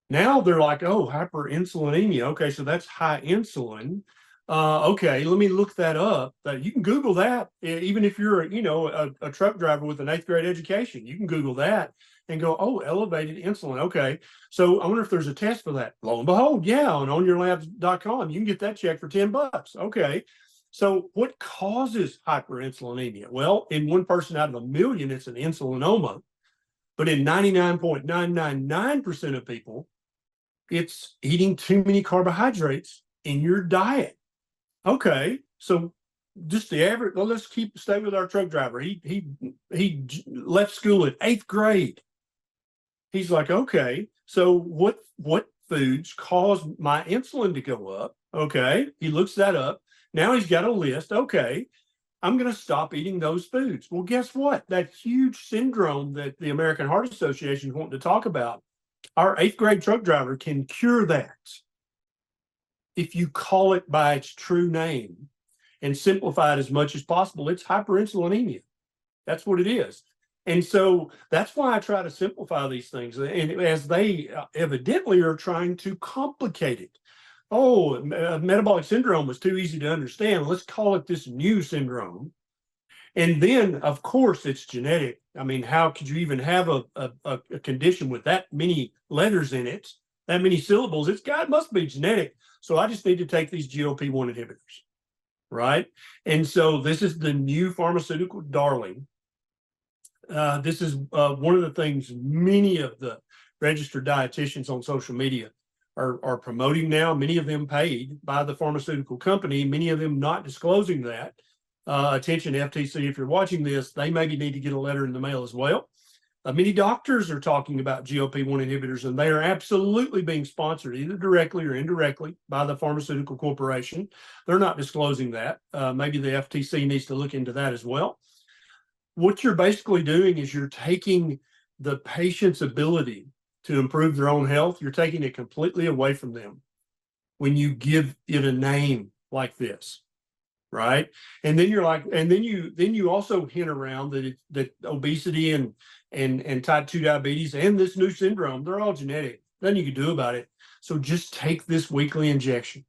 Now they're like, oh, hyperinsulinemia. Okay, so that's high insulin. Okay, let me look that up. You can Google that, even if you're, a truck driver with an 8th grade education. You can Google that and go, oh, elevated insulin. Okay, so I wonder if there's a test for that. Lo and behold, yeah, and on yourlabs.com, you can get that check for $10. Okay, so what causes hyperinsulinemia? Well, in 1 person out of 1,000,000, it's an insulinoma. But in 99.999% of people, it's eating too many carbohydrates in your diet. Okay, so just the average. Well, let's stay with our truck driver. He left school in 8th grade. He's like, okay, so what foods cause my insulin to go up? Okay, he looks that up. Now he's got a list. Okay, I'm going to stop eating those foods. Well, guess what? That huge syndrome that the American Heart Association is wanting to talk about, our 8th grade truck driver can cure that if you call it by its true name and simplify it as much as possible. It's hyperinsulinemia. That's what it is. And so that's why I try to simplify these things. And as they evidently are trying to complicate it. Oh, metabolic syndrome was too easy to understand. Let's call it this new syndrome. And then, of course, it's genetic. I mean, how could you even have a condition with that many letters in it, that many syllables? It must be genetic. So I just need to take these GLP-1 inhibitors, right? And so this is the new pharmaceutical darling. This is one of the things many of the registered dietitians on social media are promoting now, many of them paid by the pharmaceutical company, many of them not disclosing that. Attention, FTC, if you're watching this, they maybe need to get a letter in the mail as well. Many doctors are talking about GLP-1 inhibitors, and they are absolutely being sponsored either directly or indirectly by the pharmaceutical corporation. They're not disclosing that. Maybe the FTC needs to look into that as well. What you're basically doing is you're taking the patient's ability to improve their own health, you're taking it completely away from them when you give it a name like this, right? And then you're like, and then you also hint around that obesity and type 2 diabetes and this new syndrome, they're all genetic. Nothing you can do about it. So just take this weekly injection.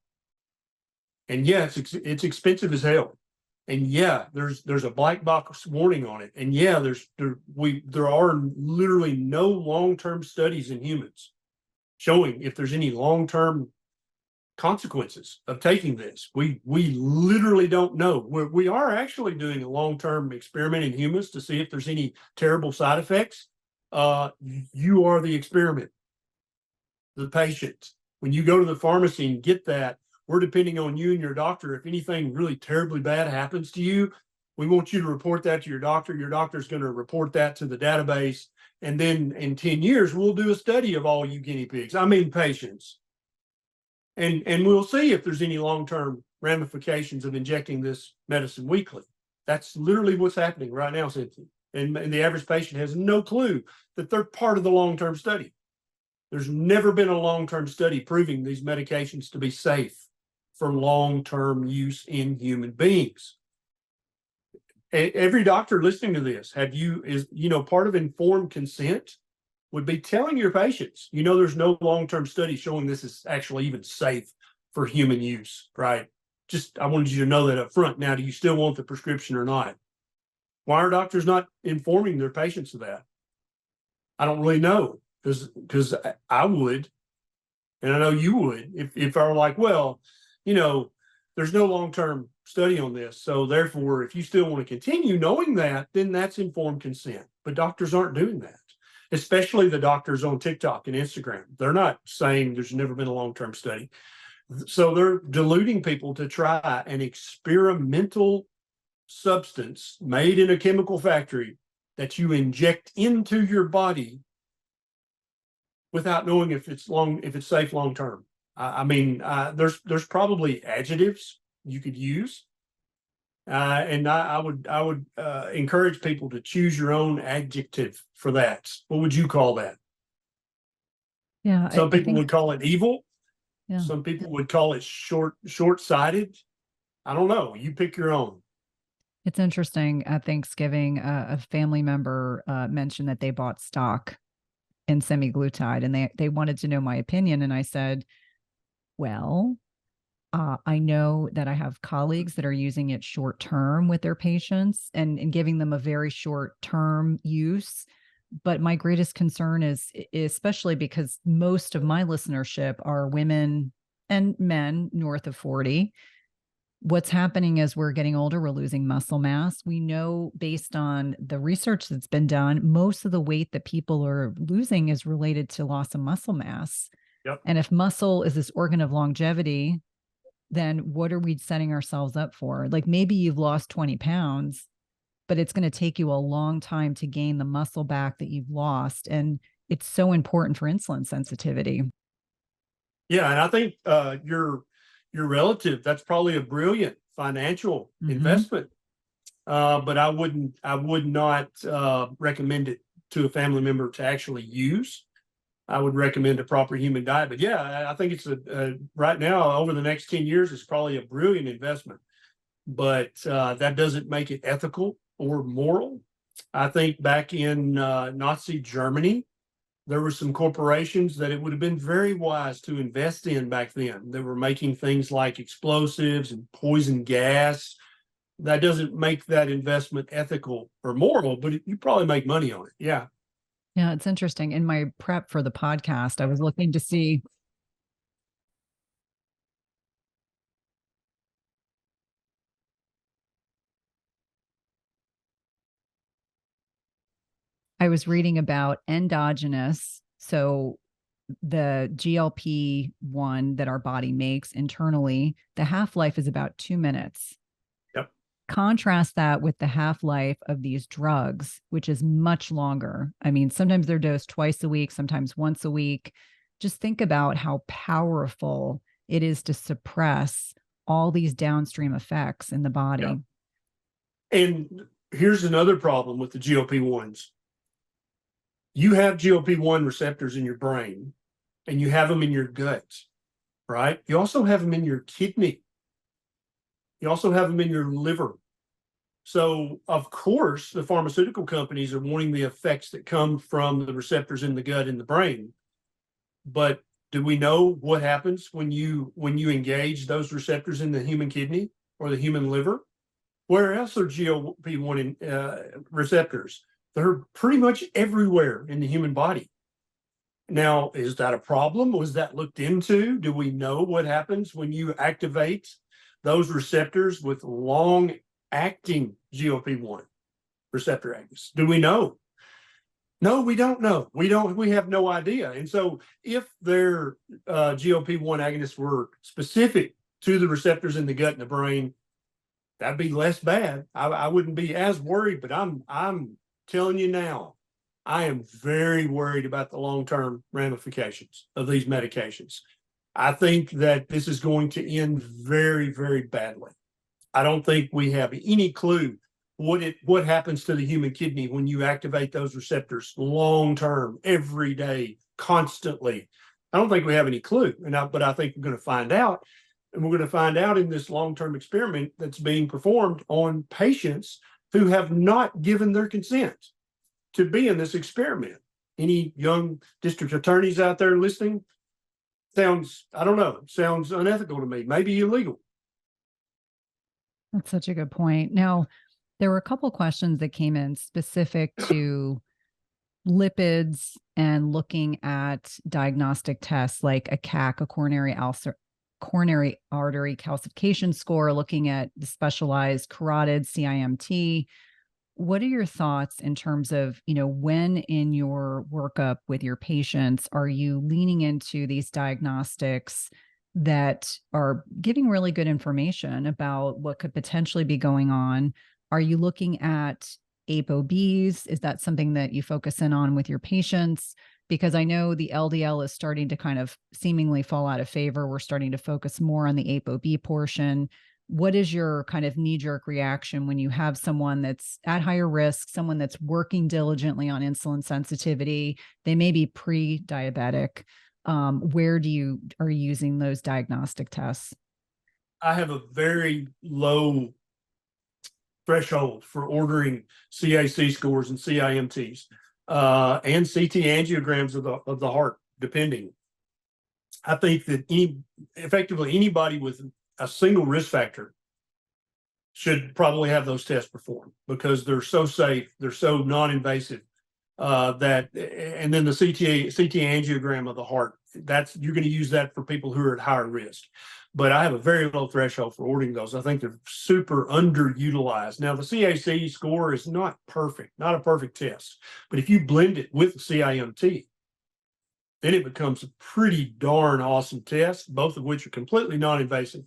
And yeah, it's expensive as hell. And yeah, there's a black box warning on it. And yeah, there are literally no long-term studies in humans showing if there's any long-term consequences of taking this. We literally don't know. We are actually doing a long-term experiment in humans to see if there's any terrible side effects. You are the experiment, the patient. When you go to the pharmacy and get that, we're depending on you and your doctor. If anything really terribly bad happens to you, we want you to report that to your doctor. Your doctor's going to report that to the database. And then in 10 years, we'll do a study of all you guinea pigs, patients. And we'll see if there's any long-term ramifications of injecting this medicine weekly. That's literally what's happening right now, Cynthia. And the average patient has no clue that they're part of the long-term study. There's never been a long-term study proving these medications to be safe for long-term use in human beings. Every doctor listening to this, part of informed consent would be telling your patients, there's no long-term study showing this is actually even safe for human use, right? I wanted you to know that up front. Now, do you still want the prescription or not? Why are doctors not informing their patients of that? I don't really know, because I would, and I know you would, if I were like, well, there's no long-term study on this. So therefore, if you still want to continue knowing that, then that's informed consent. But doctors aren't doing that, especially the doctors on TikTok and Instagram. They're not saying there's never been a long-term study. So they're deluding people to try an experimental substance made in a chemical factory that you inject into your body without knowing if it's safe long-term. There's probably adjectives you could use And I would encourage people to choose your own adjective for that. What would you call that? Yeah, Some I people think, would call it evil. yeah. Some people would call it short-sighted. I don't know. You pick your own. It's interesting. At Thanksgiving, a family member mentioned that they bought stock in semiglutide, and they wanted to know my opinion. And I said, well, I know that I have colleagues that are using it short term with their patients and giving them a very short term use. But my greatest concern is, especially because most of my listenership are women and men north of 40. What's happening as we're getting older, we're losing muscle mass. We know based on the research that's been done, most of the weight that people are losing is related to loss of muscle mass. Yep. And if muscle is this organ of longevity, then what are we setting ourselves up for? Like maybe you've lost 20 pounds, but it's going to take you a long time to gain the muscle back that you've lost. And it's so important for insulin sensitivity. Yeah, and I think your relative, that's probably a brilliant financial investment. But I would not recommend it to a family member to actually use. I would recommend a proper human diet. But yeah, I think it's right now over the next 10 years, it's probably a brilliant investment. But that doesn't make it ethical or moral. I think back in Nazi Germany, there were some corporations that it would have been very wise to invest in back then. They were making things like explosives and poison gas. That doesn't make that investment ethical or moral, but you probably make money on it. Yeah. Yeah, it's interesting. In my prep for the podcast, I was looking to see. I was reading about endogenous. So the GLP-1 that our body makes internally, the half-life is about 2 minutes. Yep. Contrast that with the half-life of these drugs, which is much longer. I mean, sometimes they're dosed twice a week, sometimes once a week. Just think about how powerful it is to suppress all these downstream effects in the body. Yep. And here's another problem with the GLP-1s. You have GLP-1 receptors in your brain and you have them in your gut, right? You also have them in your kidney. You also have them in your liver. So, of course, the pharmaceutical companies are wanting the effects that come from the receptors in the gut and the brain. But do we know what happens when you engage those receptors in the human kidney or the human liver? Where else are GLP-1 receptors? They're pretty much everywhere in the human body. Now, is that a problem? Was that looked into? Do we know what happens when you activate those receptors with long-acting GLP-1 receptor agonists? Do we know? No, we don't know. We have no idea. And so if their GLP-1 agonists were specific to the receptors in the gut and the brain, that'd be less bad. I wouldn't be as worried, but I'm telling you now, I am very worried about the long-term ramifications of these medications. I think that this is going to end very, very badly. I don't think we have any clue what happens to the human kidney when you activate those receptors long-term, every day, constantly. I don't think we have any clue, but I think we're going to find out. And we're going to find out in this long-term experiment that's being performed on patients who have not given their consent to be in this experiment. Any young district attorneys out there listening? Sounds unethical to me, maybe illegal. That's such a good point. Now, there were a couple questions that came in specific to lipids and looking at diagnostic tests like a CAC, a coronary artery calcification score, looking at the specialized carotid CIMT. What are your thoughts in terms of, when in your workup with your patients, are you leaning into these diagnostics that are giving really good information about what could potentially be going on? Are you looking at ApoBs? Is that something that you focus in on with your patients? Because I know the LDL is starting to kind of seemingly fall out of favor. We're starting to focus more on the ApoB portion. what is your kind of knee-jerk reaction when you have someone that's at higher risk, someone that's working diligently on insulin sensitivity, they may be pre-diabetic? Where are you using those diagnostic tests? I have a very low threshold for ordering CAC scores and CIMTs and CT angiograms of the heart, depending. I think that effectively anybody with a single risk factor should probably have those tests performed because they're so safe, they're so non-invasive, and then the CT angiogram of the heart, you're going to use that for people who are at higher risk. But I have a very low threshold for ordering those. I think they're super underutilized. Now, the CAC score is not perfect, not a perfect test, but if you blend it with the CIMT, then it becomes a pretty darn awesome test, both of which are completely non-invasive.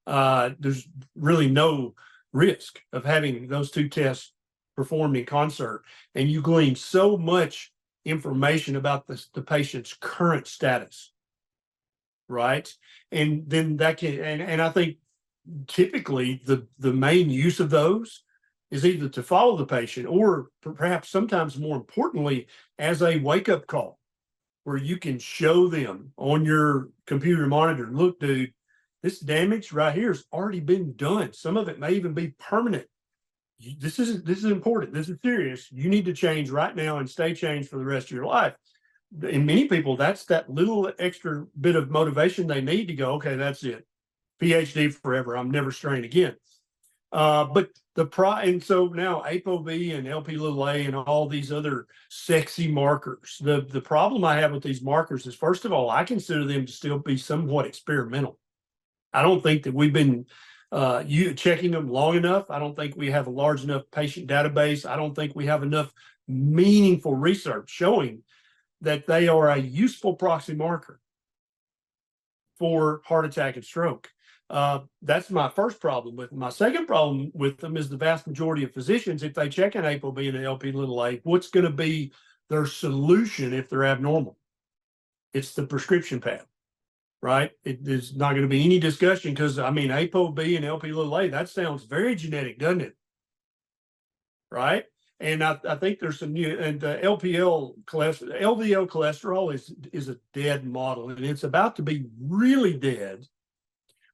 There's really no risk of having those two tests performed in concert, and you glean so much information about the patient's current status, right? And then that can, and I think typically the main use of those is either to follow the patient or perhaps sometimes more importantly as a wake-up call, where you can show them on your computer monitor, look, dude, this damage right here has already been done. Some of it may even be permanent. This is important. This is serious. You need to change right now and stay changed for the rest of your life. In many people, that's that little extra bit of motivation they need to go, okay, that's it. PhD forever. I'm never straying again. And so now ApoB and LP(a) and all these other sexy markers. The problem I have with these markers is, first of all, I consider them to still be somewhat experimental. I don't think that we've been checking them long enough. I don't think we have a large enough patient database. I don't think we have enough meaningful research showing that they are a useful proxy marker for heart attack and stroke. That's my first problem with them. My second problem with them is the vast majority of physicians, if they check an ApoB and an LP(a), what's going to be their solution if they're abnormal? It's the prescription pad, right? There's not going to be any discussion because, I mean, ApoB and LP(a), that sounds very genetic, doesn't it? Right? And I think there's some new, and LDL cholesterol is a dead model, and it's about to be really dead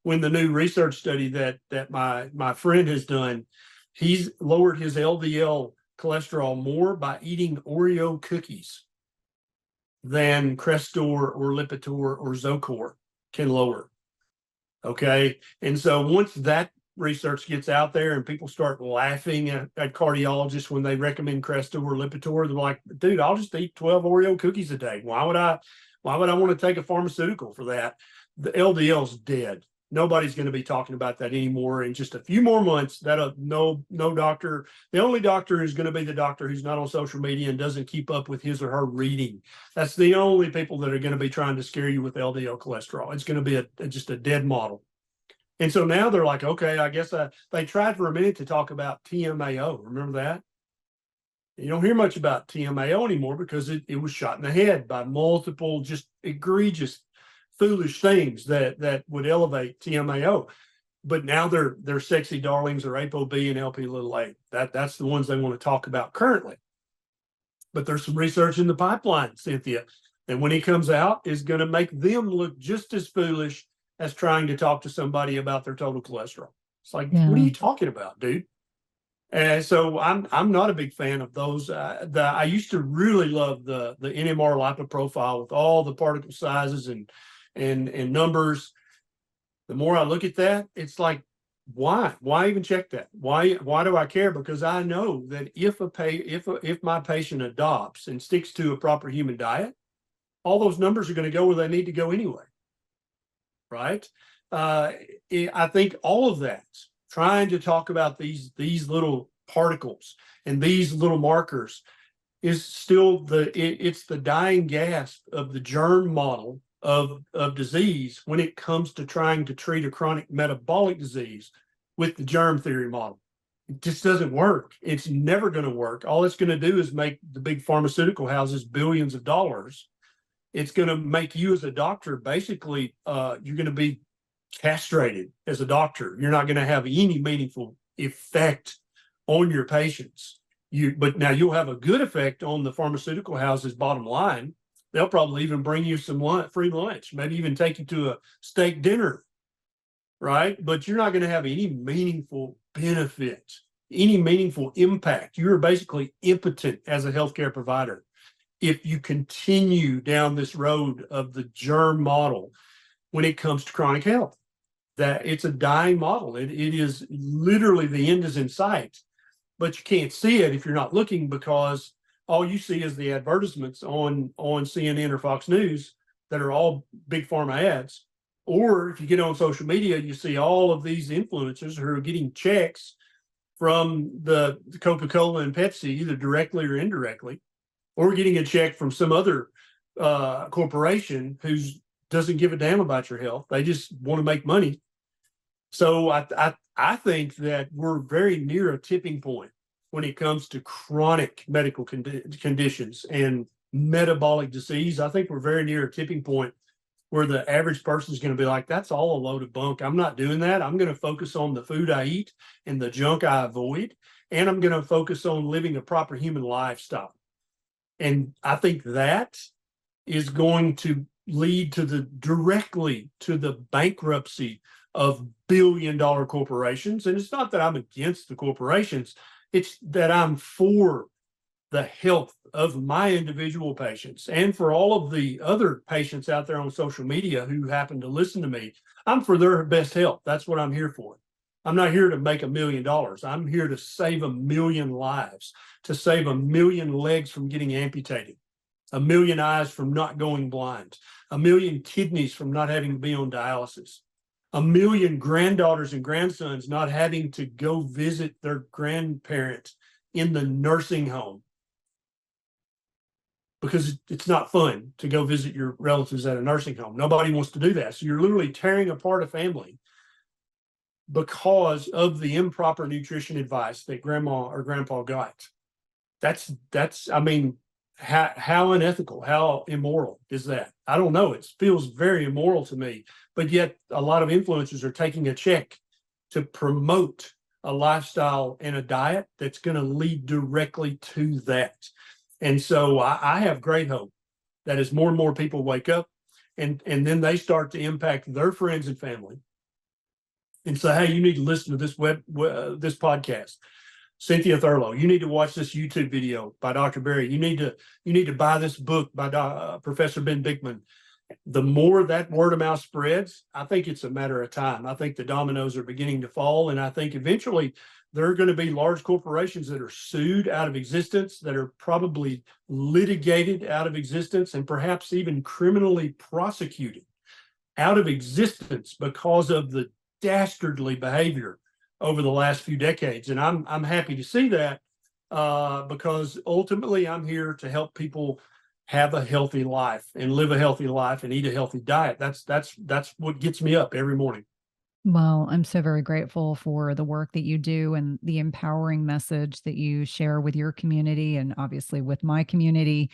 when the new research study that my friend has done, he's lowered his LDL cholesterol more by eating Oreo cookies than Crestor or Lipitor or Zocor can lower. Okay. And so once that research gets out there and people start laughing at cardiologists when they recommend Crestor or Lipitor, they're like, dude, I'll just eat 12 Oreo cookies a day. Why would I want to take a pharmaceutical for that? The LDL's dead. Nobody's going to be talking about that anymore. In just a few more months, no doctor, the only doctor is going to be the doctor who's not on social media and doesn't keep up with his or her reading. That's the only people that are going to be trying to scare you with LDL cholesterol. It's going to be just a dead model. And so now they're like, okay, I guess they tried for a minute to talk about TMAO. Remember that? You don't hear much about TMAO anymore because it was shot in the head by multiple just egregious foolish things that would elevate TMAO. But now their sexy darlings are ApoB and LP(a). That's the ones they want to talk about currently. But there's some research in the pipeline, Cynthia, and when he comes out is going to make them look just as foolish as trying to talk to somebody about their total cholesterol. It's like, what are you talking about, dude? And so I'm not a big fan of those. I used to really love the NMR lipoprofile with all the particle sizes and numbers. The more I look at that, it's like, why even check that? Why do I care? Because I know that if my patient adopts and sticks to a proper human diet, all those numbers are going to go where they need to go anyway, right? I think all of that, trying to talk about these little particles and these little markers, is still it's the dying gasp of the germ model of disease when it comes to trying to treat a chronic metabolic disease with the germ theory model. It just doesn't work. It's never going to work. All it's going to do is make the big pharmaceutical houses billions of dollars. It's going to make you as a doctor, basically, you're going to be castrated as a doctor. You're not going to have any meaningful effect on your patients. But now you'll have a good effect on the pharmaceutical houses' bottom line. They'll probably even bring you some free lunch, maybe even take you to a steak dinner, right? But you're not going to have any meaningful benefit, any meaningful impact. You're basically impotent as a healthcare provider if you continue down this road of the germ model when it comes to chronic health. That it's a dying model. It is literally, the end is in sight, but you can't see it if you're not looking, because all you see is the advertisements on CNN or Fox News that are all big pharma ads. Or if you get on social media, you see all of these influencers who are getting checks from the Coca-Cola and Pepsi, either directly or indirectly, or getting a check from some other corporation who doesn't give a damn about your health. They just want to make money. So I think that we're very near a tipping point when it comes to chronic medical conditions and metabolic disease. I think we're very near a tipping point where the average person is going to be like, that's all a load of bunk. I'm not doing that. I'm going to focus on the food I eat and the junk I avoid. And I'm going to focus on living a proper human lifestyle. And I think that is going to lead to directly to the bankruptcy of billion-dollar corporations. And it's not that I'm against the corporations, it's that I'm for the health of my individual patients and for all of the other patients out there on social media who happen to listen to me. I'm for their best health. That's what I'm here for. I'm not here to make $1 million. I'm here to save 1 million lives, to save 1 million legs from getting amputated, 1 million eyes from not going blind, 1 million kidneys from not having to be on dialysis, 1 million granddaughters and grandsons not having to go visit their grandparents in the nursing home, because it's not fun to go visit your relatives at a nursing home. Nobody wants to do that. So you're literally tearing apart a family because of the improper nutrition advice that grandma or grandpa got. That's I mean, how unethical, how immoral is that? I don't know. It feels very immoral to me. But yet a lot of influencers are taking a check to promote a lifestyle and a diet that's going to lead directly to that. And so I have great hope that as more and more people wake up and then they start to impact their friends and family and say, hey, you need to listen to this this podcast. Cynthia Thurlow, you need to watch this YouTube video by Dr. Berry. You need to buy this book by Professor Ben Bickman. The more that word of mouth spreads, I think it's a matter of time. I think the dominoes are beginning to fall, and I think eventually there are going to be large corporations that are sued out of existence, that are probably litigated out of existence, and perhaps even criminally prosecuted out of existence because of the dastardly behavior over the last few decades. And I'm happy to see that because ultimately I'm here to help people have a healthy life and live a healthy life and eat a healthy diet. That's what gets me up every morning. Well, I'm so very grateful for the work that you do and the empowering message that you share with your community and obviously with my community.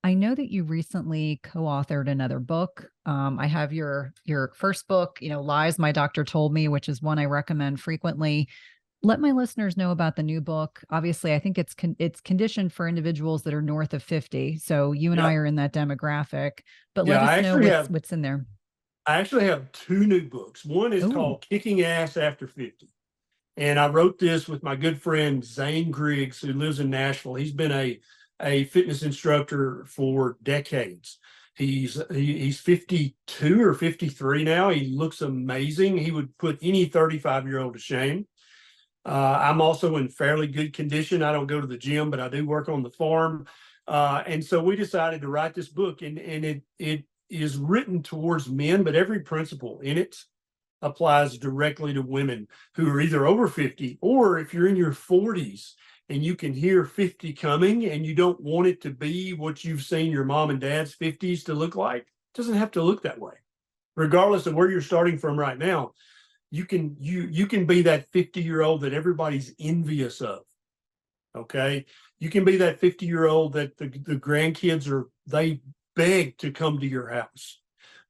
I know that you recently co-authored another book. I have your first book, Lies My Doctor Told Me, which is one I recommend frequently. Let my listeners know about the new book. Obviously, I think it's conditioned for individuals that are north of 50. So you and I are in that demographic, but let us know what's in there. I actually have 2 new books. One is called Kicking Ass After 50. And I wrote this with my good friend, Zane Griggs, who lives in Nashville. He's been a fitness instructor for decades. He's 52 or 53 now. He looks amazing. He would put any 35-year-old to shame. I'm also in fairly good condition. I don't go to the gym, but I do work on the farm. And so we decided to write this book, and it is written towards men, but every principle in it applies directly to women who are either over 50, or if you're in your 40s and you can hear 50 coming and you don't want it to be what you've seen your mom and dad's 50s to look like, it doesn't have to look that way. Regardless of where you're starting from right now, you can be that 50-year-old that everybody's envious of. Okay. You can be that 50-year-old that the grandkids they beg to come to your house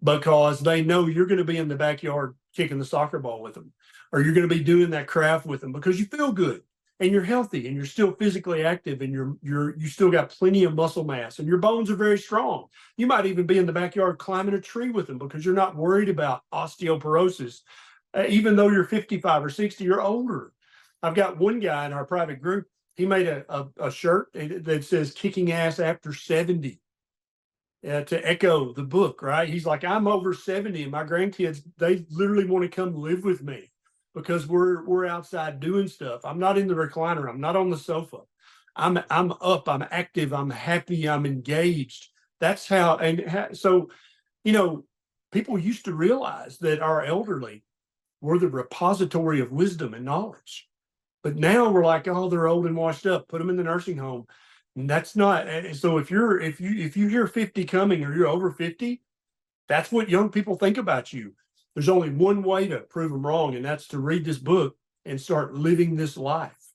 because they know you're going to be in the backyard kicking the soccer ball with them, or you're going to be doing that craft with them because you feel good and you're healthy and you're still physically active and you still got plenty of muscle mass and your bones are very strong. You might even be in the backyard climbing a tree with them because you're not worried about osteoporosis, even though you're 55 or 60 or older. I've got one guy in our private group. He made a shirt that says "Kicking Ass After 70." To echo the book, right? He's like, I'm over 70 and my grandkids, they literally want to come live with me because we're outside doing stuff. I'm not in the recliner. I'm not on the sofa. I'm up, I'm active, I'm happy, I'm engaged. That's how, so, people used to realize that our elderly were the repository of wisdom and knowledge. But now we're like, oh, they're old and washed up, put them in the nursing home. And that's not, so if you hear 50 coming or you're over 50, that's what young people think about you. There's only one way to prove them wrong, and that's to read this book and start living this life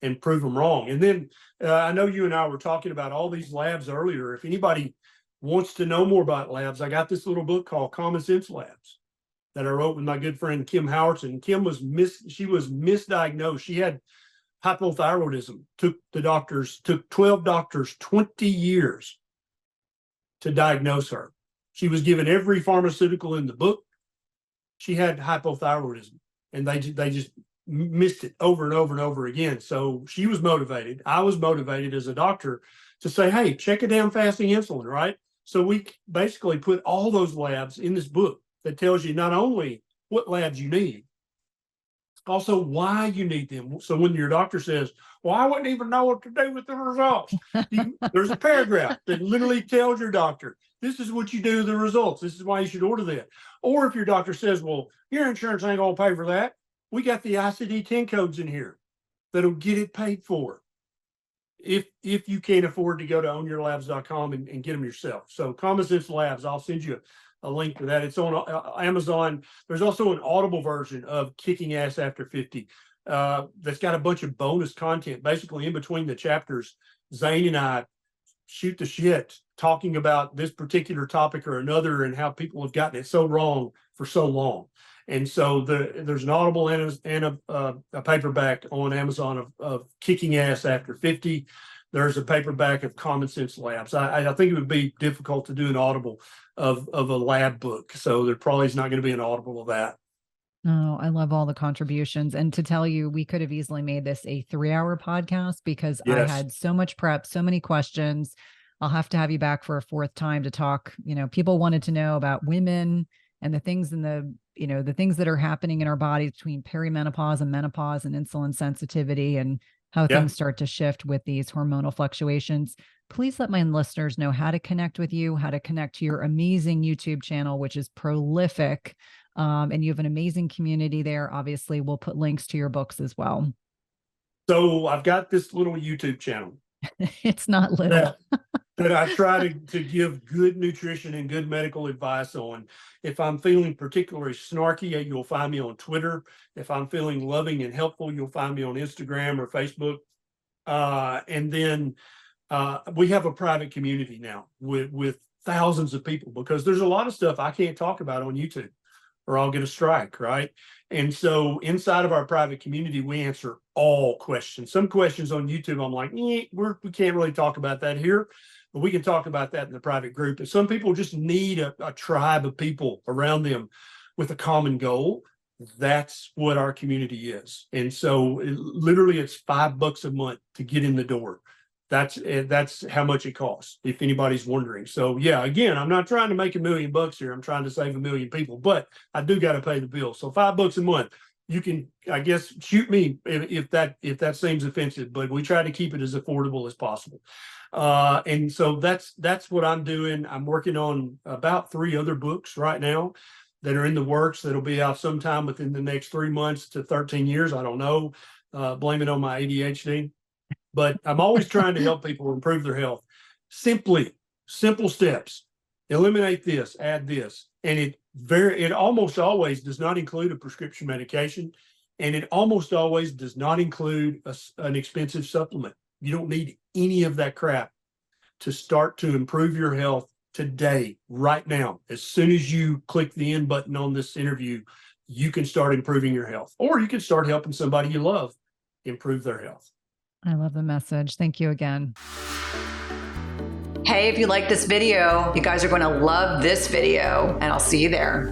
and prove them wrong. And then I know you and I were talking about all these labs earlier. If anybody wants to know more about labs, I got this little book called Common Sense Labs that I wrote with my good friend Kim Howardson. Kim was misdiagnosed. She had hypothyroidism. Took 12 doctors 20 years to diagnose her. She was given every pharmaceutical in the book. She had hypothyroidism, and they just missed it over and over and over again. So she was motivated. I was motivated as a doctor to say, hey, check a damn fasting insulin, right? So we basically put all those labs in this book that tells you not only what labs you need, also why you need them. So when your doctor says, well, I wouldn't even know what to do with the results, there's a paragraph that literally tells your doctor, this is what you do with the results. This is why you should order that. Or if your doctor says, well, your insurance ain't going to pay for that, we got the ICD-10 codes in here that'll get it paid for if you can't afford to go to ownyourlabs.com and get them yourself. So Common Sense Labs, I'll send you a link to that. It's on Amazon. There's also an Audible version of Kicking Ass After 50 that's got a bunch of bonus content. Basically, in between the chapters, Zane and I shoot the shit talking about this particular topic or another and how people have gotten it so wrong for so long. And so there's an Audible and a paperback on Amazon of Kicking Ass After 50. There's a paperback of Common Sense Labs. I think it would be difficult to do an Audible of a lab book. So there probably is not going to be an Audible of that. Oh, I love all the contributions. And to tell you, we could have easily made this a 3-hour podcast because I had so much prep, so many questions. I'll have to have you back for a fourth time to talk. People wanted to know about women and the things the things that are happening in our bodies between perimenopause and menopause and insulin sensitivity and how things start to shift with these hormonal fluctuations. Please let my listeners know how to connect with you, how to connect to your amazing YouTube channel, which is prolific. And you have an amazing community there. Obviously, we'll put links to your books as well. So I've got this little YouTube channel. It's not little. that I try to give good nutrition and good medical advice on. If I'm feeling particularly snarky, you'll find me on Twitter. If I'm feeling loving and helpful, you'll find me on Instagram or Facebook. And then we have a private community now with thousands of people because there's a lot of stuff I can't talk about on YouTube or I'll get a strike, right? And so inside of our private community, we answer all questions. Some questions on YouTube, I'm like, we can't really talk about that here, but we can talk about that in the private group. And some people just need a tribe of people around them with a common goal. That's what our community is. And so literally it's $5 a month to get in the door. That's how much it costs, if anybody's wondering. So yeah, again, I'm not trying to make $1 million here. I'm trying to save 1 million people, but I do got to pay the bill. So $5 a month. You can, I guess, shoot me if that seems offensive, but we try to keep it as affordable as possible. And so that's what I'm doing. I'm working on about 3 other books right now that are in the works that'll be out sometime within the next 3 months to 13 years. I don't know. Blame it on my ADHD. But I'm always trying to help people improve their health. Simple steps. Eliminate this, add this. And it almost always does not include a prescription medication. And it almost always does not include an expensive supplement. You don't need any of that crap to start to improve your health today, right now. As soon as you click the end button on this interview, you can start improving your health, or you can start helping somebody you love improve their health. I love the message. Thank you again. Hey, if you like this video, you guys are going to love this video, and I'll see you there.